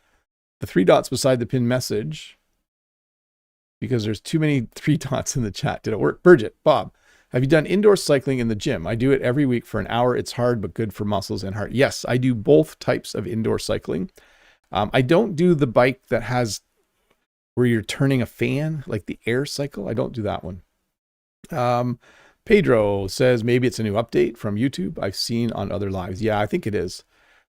The 3 dots beside the pin message, because there's too many 3 dots in the chat. Did it work? Bridget, Bob, have you done indoor cycling in the gym? I do it every week for an hour. It's hard, but good for muscles and heart. Yes, I do both types of indoor cycling. I don't do the bike that has where you're turning a fan, like the air cycle. I don't do that one. Pedro says maybe it's a new update from YouTube I've seen on other lives. Yeah, I think it is.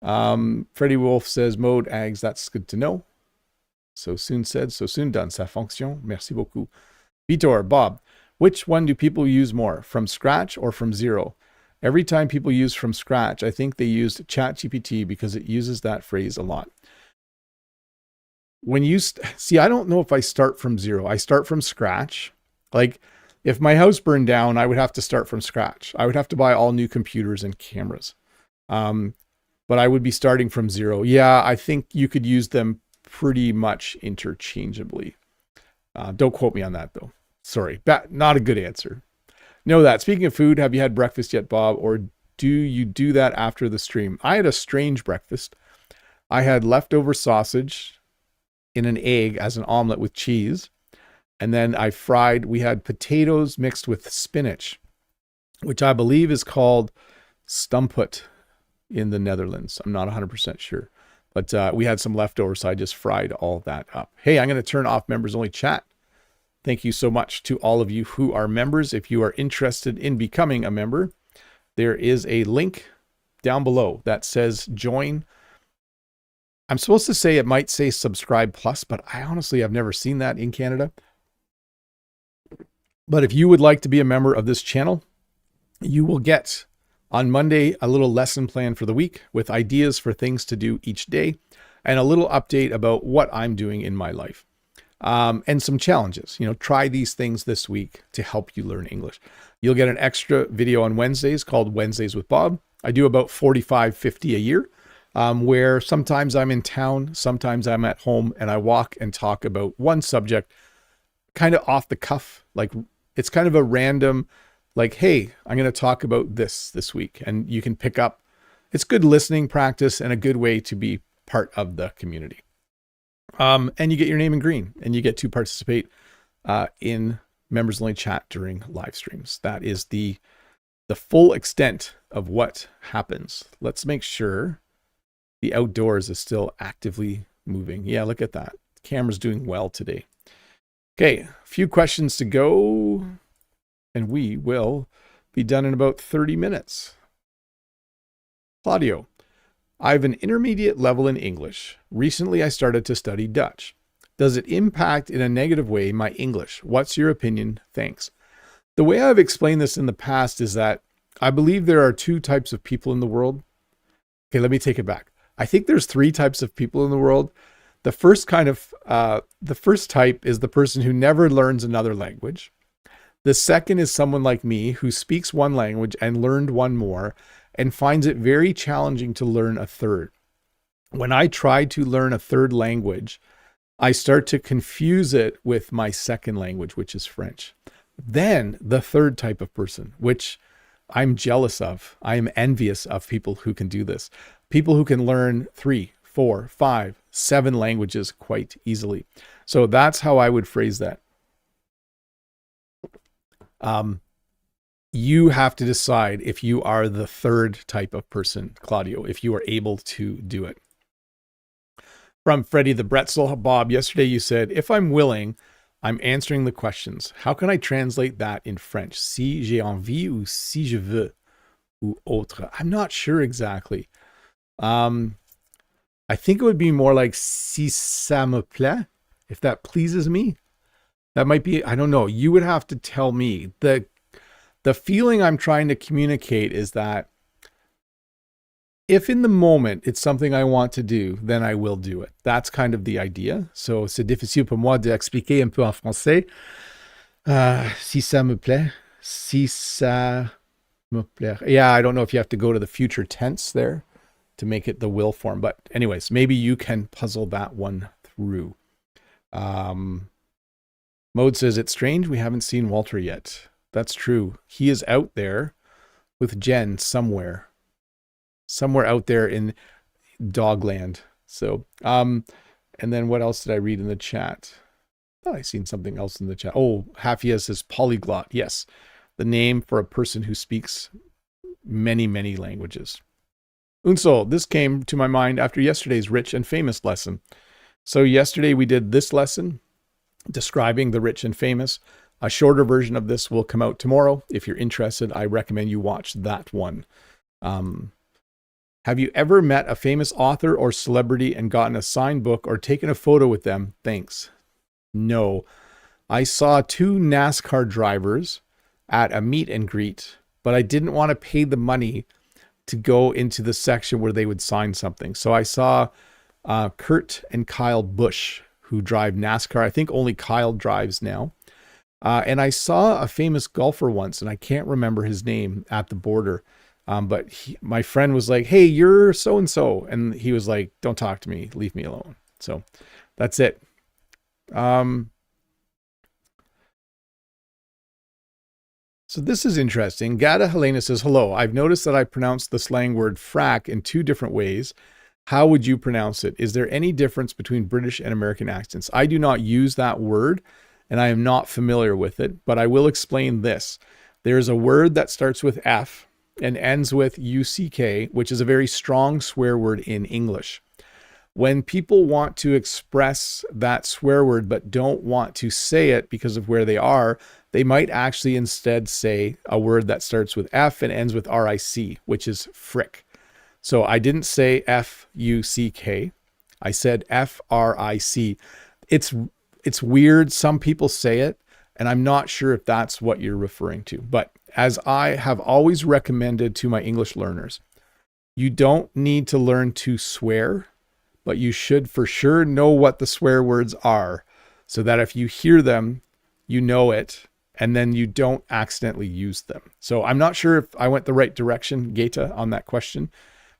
Freddie Wolf says mode ags. That's good to know. So soon said, so soon done. Ça fonctionne. Merci beaucoup. Vitor, Bob, which one do people use more, from scratch or from zero? Every time people use from scratch, I think they used ChatGPT because it uses that phrase a lot. When you see, I don't know if I start from zero. I start from scratch. Like, if my house burned down, I would have to start from scratch. I would have to buy all new computers and cameras. But I would be starting from zero. Yeah, I think you could use them pretty much interchangeably. Don't quote me on that, though. Sorry, not a good answer. Know that. Speaking of food, have you had breakfast yet, Bob? Or do you do that after the stream? I had a strange breakfast. I had leftover sausage in an egg as an omelet with cheese. And then we had potatoes mixed with spinach, which I believe is called stumput in the Netherlands. I'm not 100% sure, but we had some leftovers, so I just fried all that up. Hey, I'm going to turn off members only chat. Thank you so much to all of you who are members. If you are interested in becoming a member, there is a link down below that says join. I'm supposed to say it might say subscribe plus, but I honestly have never seen that in Canada. But if you would like to be a member of this channel, you will get on Monday a little lesson plan for the week with ideas for things to do each day and a little update about what I'm doing in my life. and some challenges. Try these things this week to help you learn English. You'll get an extra video on Wednesdays called Wednesdays with Bob. I do about 45, 50 a year, where sometimes I'm in town, sometimes I'm at home, and I walk and talk about one subject kind of off the cuff. Like it's kind of a random, like, hey, I'm going to talk about this week. And you can pick up. It's good listening practice and a good way to be part of the community. And you get your name in green and you get to participate in members only chat during live streams. That is the full extent of what happens. Let's make sure the outdoors is still actively moving. Yeah, look at that. The camera's doing well today. Okay, a few questions to go, and we will be done in about 30 minutes. Claudio, I have an intermediate level in English. Recently, I started to study Dutch. Does it impact in a negative way my English? What's your opinion? Thanks. The way I've explained this in the past is that I believe there are two types of people in the world. Okay, let me take it back. I think there's three types of people in the world. The first type is the person who never learns another language. The second is someone like me who speaks one language and learned one more and finds it very challenging to learn a third. When I try to learn a third language, I start to confuse it with my second language, which is French. Then the third type of person, which I'm jealous of, I am envious of people who can do this. People who can learn 3, 4, 5, 7 languages quite easily. So that's how I would phrase that. You have to decide if you are the third type of person, Claudio, if you are able to do it. From Freddie the Bretzel, Bob, yesterday you said, if I'm willing, I'm answering the questions. How can I translate that in French? Si j'ai envie ou si je veux ou autre. I'm not sure exactly. I think it would be more like si ça me plaît, if that pleases me. That might be, I don't know. You would have to tell me. The feeling I'm trying to communicate is that if in the moment it's something I want to do, then I will do it. That's kind of the idea. So c'est difficile pour moi d'expliquer un peu en français. Si ça me plaît. Si ça me plaît. Yeah, I don't know if you have to go to the future tense there to make it the will form. But anyways, maybe you can puzzle that one through. Mode says, it's strange we haven't seen Walter yet. That's true. He is out there with Jen somewhere out there in Dogland. So, and then what else did I read in the chat? I thought I seen something else in the chat. Oh, Hafia says polyglot. Yes. The name for a person who speaks many, many languages. Unsol, this came to my mind after yesterday's rich and famous lesson. So yesterday we did this lesson describing the rich and famous. A shorter version of this will come out tomorrow. If you're interested, I recommend you watch that one. Have you ever met a famous author or celebrity and gotten a signed book or taken a photo with them? Thanks. No. I saw 2 NASCAR drivers at a meet and greet, but I didn't want to pay the money to go into the section where they would sign something. So I saw Kurt and Kyle Busch, who drive NASCAR. I think only Kyle drives now. And I saw a famous golfer once, and I can't remember his name, at the border. But my friend was like, hey, you're so-and-so. And he was like, don't talk to me. Leave me alone. So that's it. So this is interesting. Gada Helena says, hello, I've noticed that I pronounced the slang word frack in 2 different ways. How would you pronounce it? Is there any difference between British and American accents? I do not use that word, and I am not familiar with it, but I will explain this. There's a word that starts with F and ends with UCK, which is a very strong swear word in English. When people want to express that swear word but don't want to say it because of where they are, they might actually instead say a word that starts with F and ends with RIC, which is frick. So I didn't say F-U-C-K. I said F-R-I-C. It's weird. Some people say it, and I'm not sure if that's what you're referring to. But as I have always recommended to my English learners, you don't need to learn to swear, but you should for sure know what the swear words are. so that if you hear them, you know it, and then you don't accidentally use them. So I'm not sure if I went the right direction, Geta, on that question,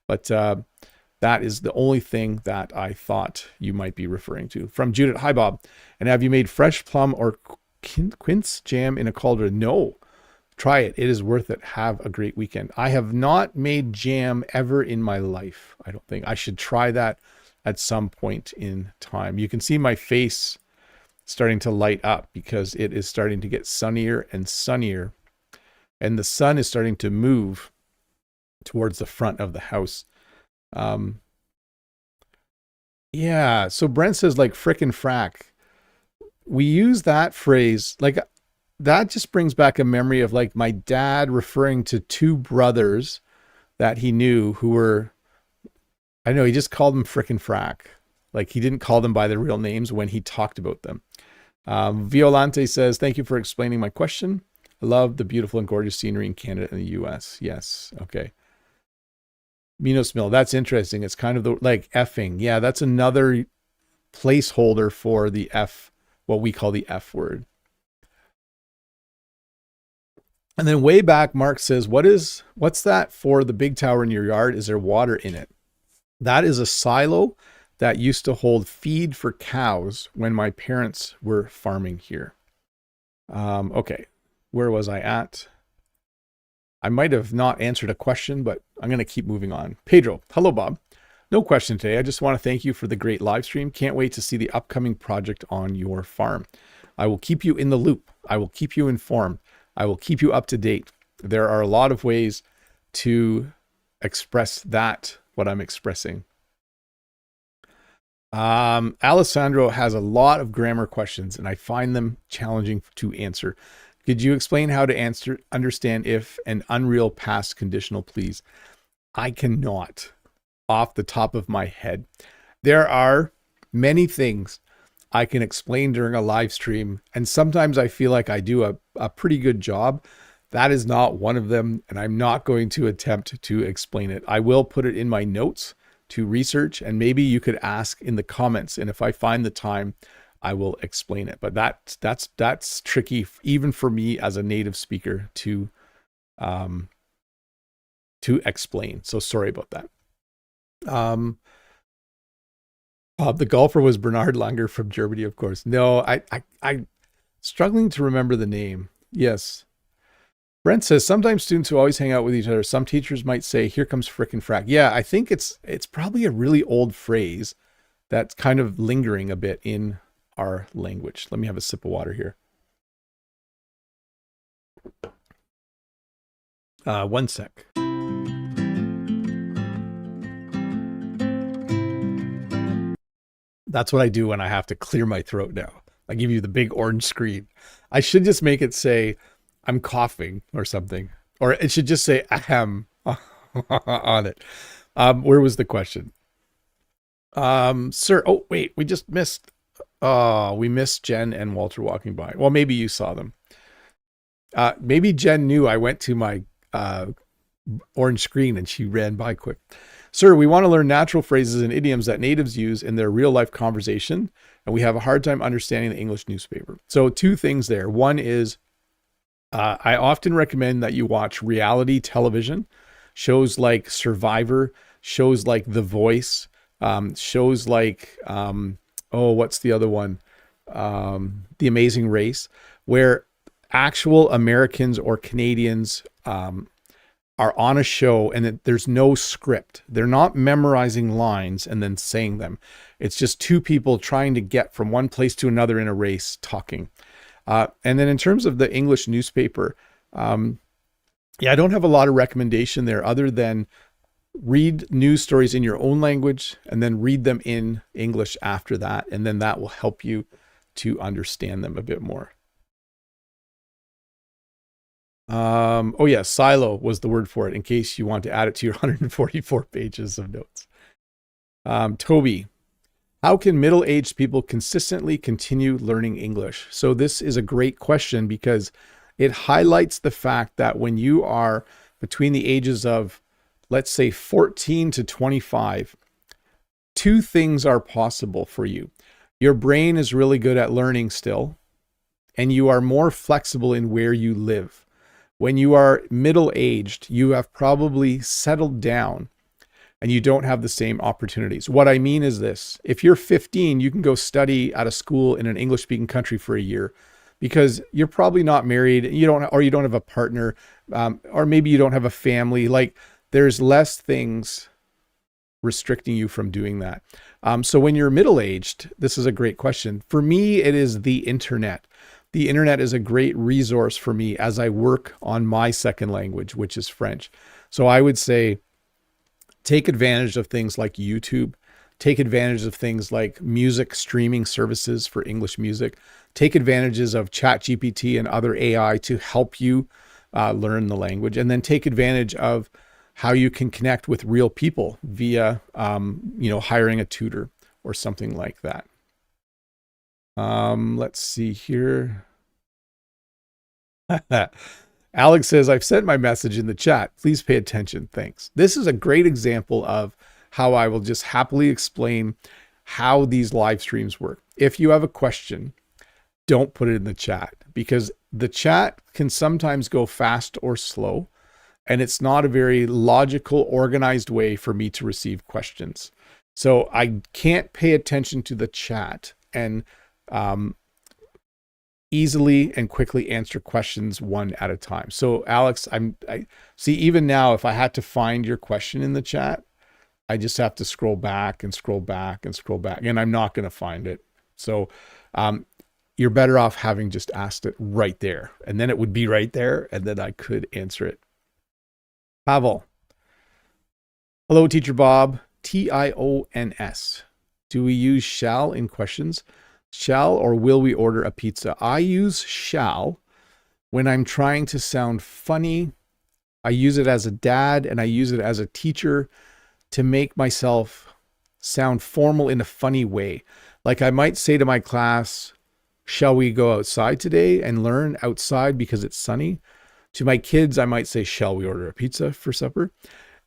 but that is the only thing that I thought you might be referring to. From Judith, hi Bob. And have you made fresh plum or quince jam in a cauldron? No. Try it. It is worth it. Have a great weekend. I have not made jam ever in my life. I don't think. I should try that at some point in time. You can see my face starting to light up because it is starting to get sunnier and sunnier. And the sun is starting to move towards the front of the house. Yeah. So Brent says like frickin' frack. We use that phrase like that just brings back a memory of like my dad referring to two brothers that he knew who were, I know he just called them frickin' frack. Like he didn't call them by their real names when he talked about them. Violante says, thank you for explaining my question. I love the beautiful and gorgeous scenery in Canada and the US. Yes. Okay. Minos Mill. That's interesting. It's kind of the, like effing. Yeah. That's another placeholder for the F, what we call the F word. And then way back, Mark says, what's that for the big tower in your yard? Is there water in it? That is a silo that used to hold feed for cows when my parents were farming here. Okay, where was I at? I might have not answered a question, but I'm going to keep moving on. Pedro, hello, Bob. No question today. I just want to thank you for the great live stream. Can't wait to see the upcoming project on your farm. I will keep you in the loop. I will keep you informed. I will keep you up to date. There are a lot of ways to express that, what I'm expressing. Alessandro has a lot of grammar questions and I find them challenging to answer. Could you explain how to understand if an unreal past conditional, please? I cannot off the top of my head. There are many things I can explain during a live stream, and sometimes I feel like I do a pretty good job. That is not one of them, and I'm not going to attempt to explain it. I will put it in my notes to research, and maybe you could ask in the comments, and if I find the time, I will explain it. But that's tricky even for me as a native speaker to explain. So sorry about that. The golfer was Bernard Langer from Germany, of course. No, I struggling to remember the name. Yes. Brent says, sometimes students who always hang out with each other, some teachers might say, here comes frickin' frack. Yeah, I think it's probably a really old phrase that's kind of lingering a bit in our language. Let me have a sip of water here. One sec. That's what I do when I have to clear my throat now. I give you the big orange screen. I should just make it say, I'm coughing or something. Or it should just say, ahem on it. Where was the question? Sir, oh, wait, we just missed. We missed Jen and Walter walking by. Well, maybe you saw them. Maybe Jen knew I went to my orange screen and she ran by quick. Sir, we want to learn natural phrases and idioms that natives use in their real life conversation, and we have a hard time understanding the English newspaper. So two things there. One is I often recommend that you watch reality television, shows like Survivor, shows like The Voice, shows like, what's the other one? The Amazing Race, where actual Americans or Canadians are on a show and that there's no script. They're not memorizing lines and then saying them. It's just two people trying to get from one place to another in a race talking. And then in terms of the English newspaper, I don't have a lot of recommendation there other than read news stories in your own language and then read them in English after that. And then that will help you to understand them a bit more. Silo was the word for it in case you want to add it to your 144 pages of notes. Toby, how can middle-aged people consistently continue learning English? So this is a great question because it highlights the fact that when you are between the ages of, let's say, 14 to 25, two things are possible for you. Your brain is really good at learning still, and you are more flexible in where you live. When you are middle-aged, you have probably settled down and you don't have the same opportunities. What I mean is this: if you're 15, you can go study at a school in an English-speaking country for a year because you're probably not married, you don't have a partner, or maybe you don't have a family. Like, there's less things restricting you from doing that. So when you're middle-aged, this is a great question. For me, it is the internet. The internet is a great resource for me as I work on my second language, which is French. So I would say take advantage of things like YouTube, take advantage of things like music streaming services for English music, take advantages of ChatGPT and other AI to help you learn the language, and then take advantage of how you can connect with real people via, hiring a tutor or something like that. Let's see here. Alex says, I've sent my message in the chat. Please pay attention. Thanks. This is a great example of how I will just happily explain how these live streams work. If you have a question, don't put it in the chat, because the chat can sometimes go fast or slow, and it's not a very logical, organized way for me to receive questions. So I can't pay attention to the chat and easily and quickly answer questions one at a time. So Alex, I see, even now, if I had to find your question in the chat, I just have to scroll back and scroll back and scroll back, and I'm not going to find it. So you're better off having just asked it right there, and then it would be right there, and then I could answer it. Pavel. Hello, Teacher Bob. T-I-O-N-S. Do we use shall in questions? Shall or will we order a pizza? I use shall when I'm trying to sound funny. I use it as a dad and I use it as a teacher to make myself sound formal in a funny way. Like, I might say to my class, shall we go outside today and learn outside because it's sunny? To my kids, I might say, shall we order a pizza for supper?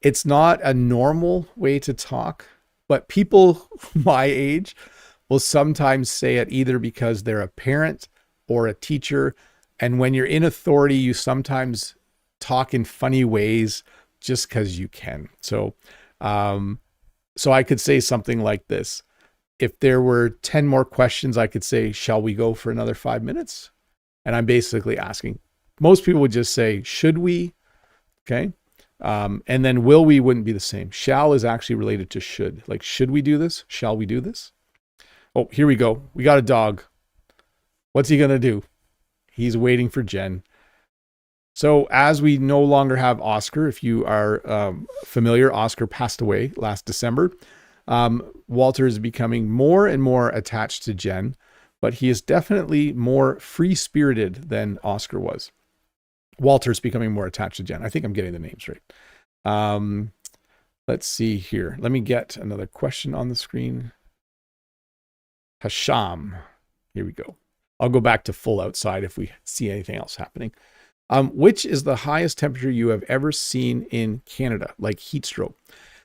It's not a normal way to talk, but people my age will sometimes say it either because they're a parent or a teacher. And when you're in authority, you sometimes talk in funny ways just because you can. So I could say something like this. If there were 10 more questions, I could say, shall we go for another 5 minutes? And I'm basically asking. Most people would just say, should we? Okay. And then will we wouldn't be the same. Shall is actually related to should. Like, should we do this? Shall we do this? Oh, here we go. We got a dog. What's he going to do? He's waiting for Jen. So as we no longer have Oscar, if you are familiar, Oscar passed away last December. Walter is becoming more and more attached to Jen, but he is definitely more free-spirited than Oscar was. Walter's becoming more attached to Jen. I think I'm getting the names right. Let's see here. Let me get another question on the screen. Hasham. Here we go. I'll go back to full outside if we see anything else happening. Which is the highest temperature you have ever seen in Canada, like heat stroke?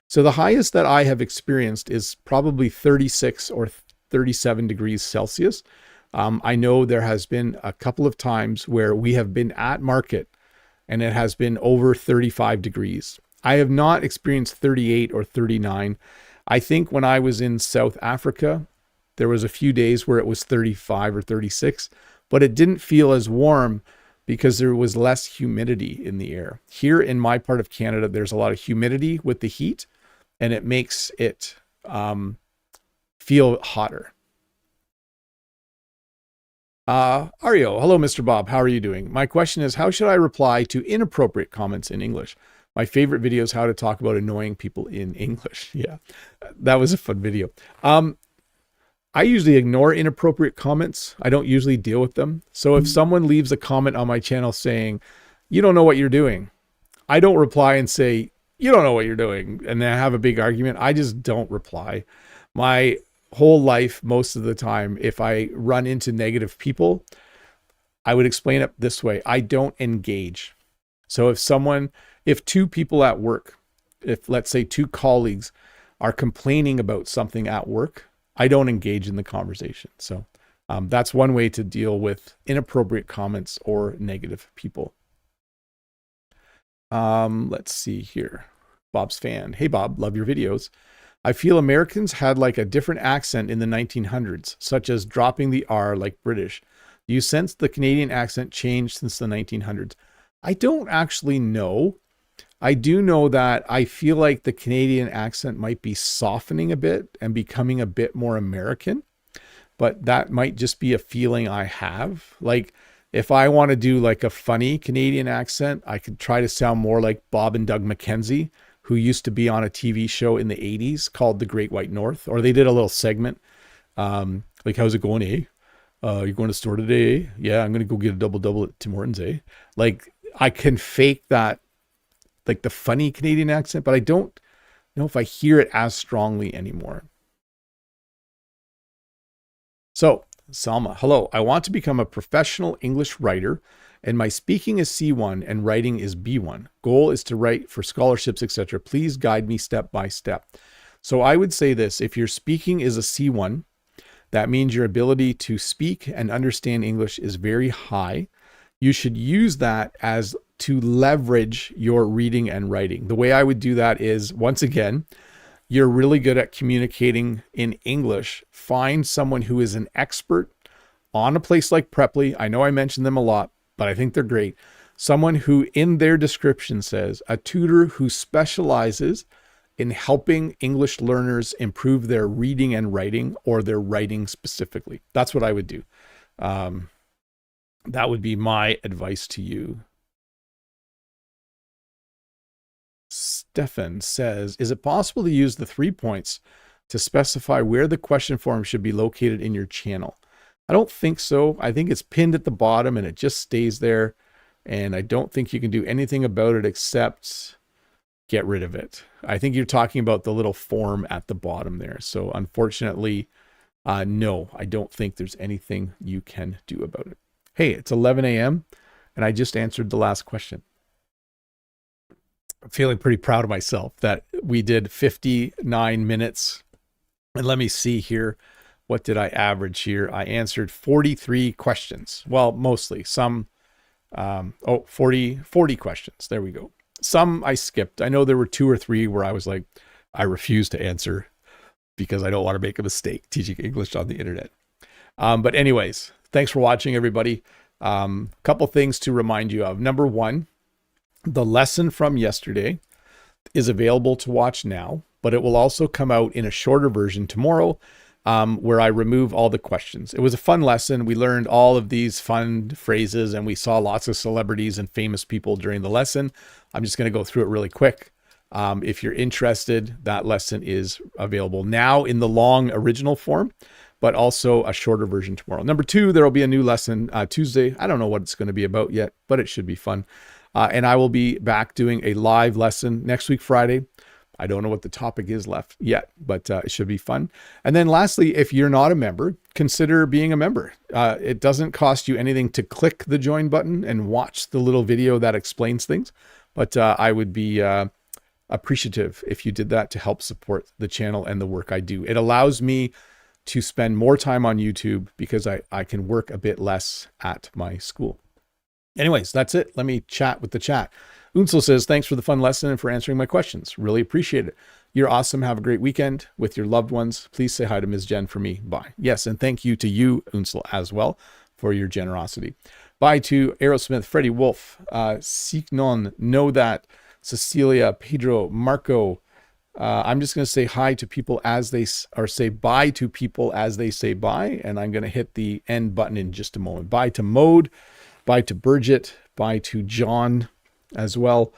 So the highest that I have experienced is probably 36 or 37 degrees Celsius. I know there has been a couple of times where we have been at market and it has been over 35 degrees. I have not experienced 38 or 39. I think when I was in South Africa, there was a few days where it was 35 or 36, but it didn't feel as warm because there was less humidity in the air. Here in my part of Canada, there's a lot of humidity with the heat, and it makes it feel hotter. Ario, hello, Mr. Bob. How are you doing? My question is, how should I reply to inappropriate comments in English? My favorite video is how to talk about annoying people in English. Yeah, that was a fun video. I usually ignore inappropriate comments. I don't usually deal with them. So if someone leaves a comment on my channel saying, you don't know what you're doing, I don't reply and say, you don't know what you're doing, and then have a big argument. I just don't reply. My whole life, most of the time, if I run into negative people, I would explain it this way. I don't engage. So if two people at work, if let's say two colleagues are complaining about something at work, I don't engage in the conversation. So that's one way to deal with inappropriate comments or negative people. Let's see here. Bob's fan. Hey, Bob, love your videos. I feel Americans had like a different accent in the 1900s, such as dropping the R like British. Do you sense the Canadian accent changed since the 1900s? I don't actually know. I do know that I feel like the Canadian accent might be softening a bit and becoming a bit more American, but that might just be a feeling I have. Like if I want to do like a funny Canadian accent, I could try to sound more like Bob and Doug McKenzie, who used to be on a TV show in the 80s called The Great White North, or they did a little segment. Like, how's it going, eh? You're going to the store today? Eh? Yeah, I'm going to go get a double at Tim Hortons, eh? Like, I can fake that, like the funny Canadian accent, but I don't know if I hear it as strongly anymore. So, Salma, hello. I want to become a professional English writer, and my speaking is C1 and writing is B1. Goal is to write for scholarships, etc. Please guide me step by step. So I would say this: if your speaking is a C1, that means your ability to speak and understand English is very high. You should use that as to leverage your reading and writing. The way I would do that is, once again, you're really good at communicating in English. Find someone who is an expert on a place like Preply. I know I mentioned them a lot, but I think they're great. Someone who in their description says a tutor who specializes in helping English learners improve their reading and writing, or their writing specifically. That's what I would do. That would be my advice to you. Stefan says, is it possible to use the 3 points to specify where the question form should be located in your channel? I don't think so. I think it's pinned at the bottom and it just stays there. And I don't think you can do anything about it except get rid of it. I think you're talking about the little form at the bottom there. So unfortunately, no, I don't think there's anything you can do about it. Hey, it's 11 a.m. and I just answered the last question. I'm feeling pretty proud of myself that we did 59 minutes. And let me see here. What did I average here? I answered 43 questions. Well, mostly some, 40 questions. There we go. Some I skipped. I know there were 2 or 3 where I was like, I refuse to answer because I don't want to make a mistake teaching English on the internet. But anyways, thanks for watching, everybody. Couple things to remind you of. Number 1, the lesson from yesterday is available to watch now, but it will also come out in a shorter version tomorrow, where I remove all the questions. It was a fun lesson. We learned all of these fun phrases and we saw lots of celebrities and famous people during the lesson. I'm just going to go through it really quick. If you're interested, that lesson is available now in the long original form, but also a shorter version tomorrow. Number 2, there will be a new lesson Tuesday. I don't know what it's going to be about yet, but it should be fun. And I will be back doing a live lesson next week, Friday. I don't know what the topic is left yet, but it should be fun. And then lastly, if you're not a member, consider being a member. It doesn't cost you anything to click the join button and watch the little video that explains things. But I would be appreciative if you did that to help support the channel and the work I do. It allows me to spend more time on YouTube because I can work a bit less at my school. Anyways, that's it. Let me chat with the chat. Unsel says, thanks for the fun lesson and for answering my questions. Really appreciate it. You're awesome. Have a great weekend with your loved ones. Please say hi to Ms. Jen for me. Bye. Yes, and thank you to you, Unsel, as well for your generosity. Bye to Aerosmith, Freddie Wolf, Siknon, Know That, Cecilia, Pedro, Marco. I'm just going to say hi to people as they, or say bye to people as they say bye. And I'm going to hit the end button in just a moment. Bye to Mode. Bye to Bridget. Bye to John as well.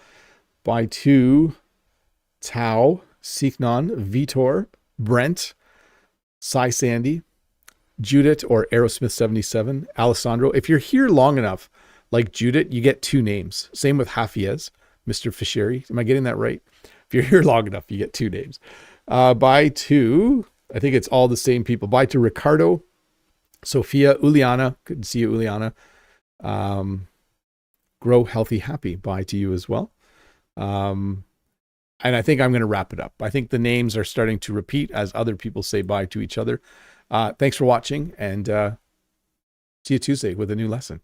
Bye to Tao, Siknon, Vitor, Brent, Sai Sandy, Judith or Aerosmith 77, Alessandro. If you're here long enough, like Judith, you get 2 names. Same with Hafiez, Mr. Fisheri. Am I getting that right? If you're here long enough, you get 2 names. Bye to, I think it's all the same people. Bye to Ricardo, Sophia, Uliana. Good to see you, Uliana. Grow Healthy Happy. Bye to you as well. And I think I'm going to wrap it up. I think the names are starting to repeat as other people say bye to each other. Thanks for watching, and see you Tuesday with a new lesson.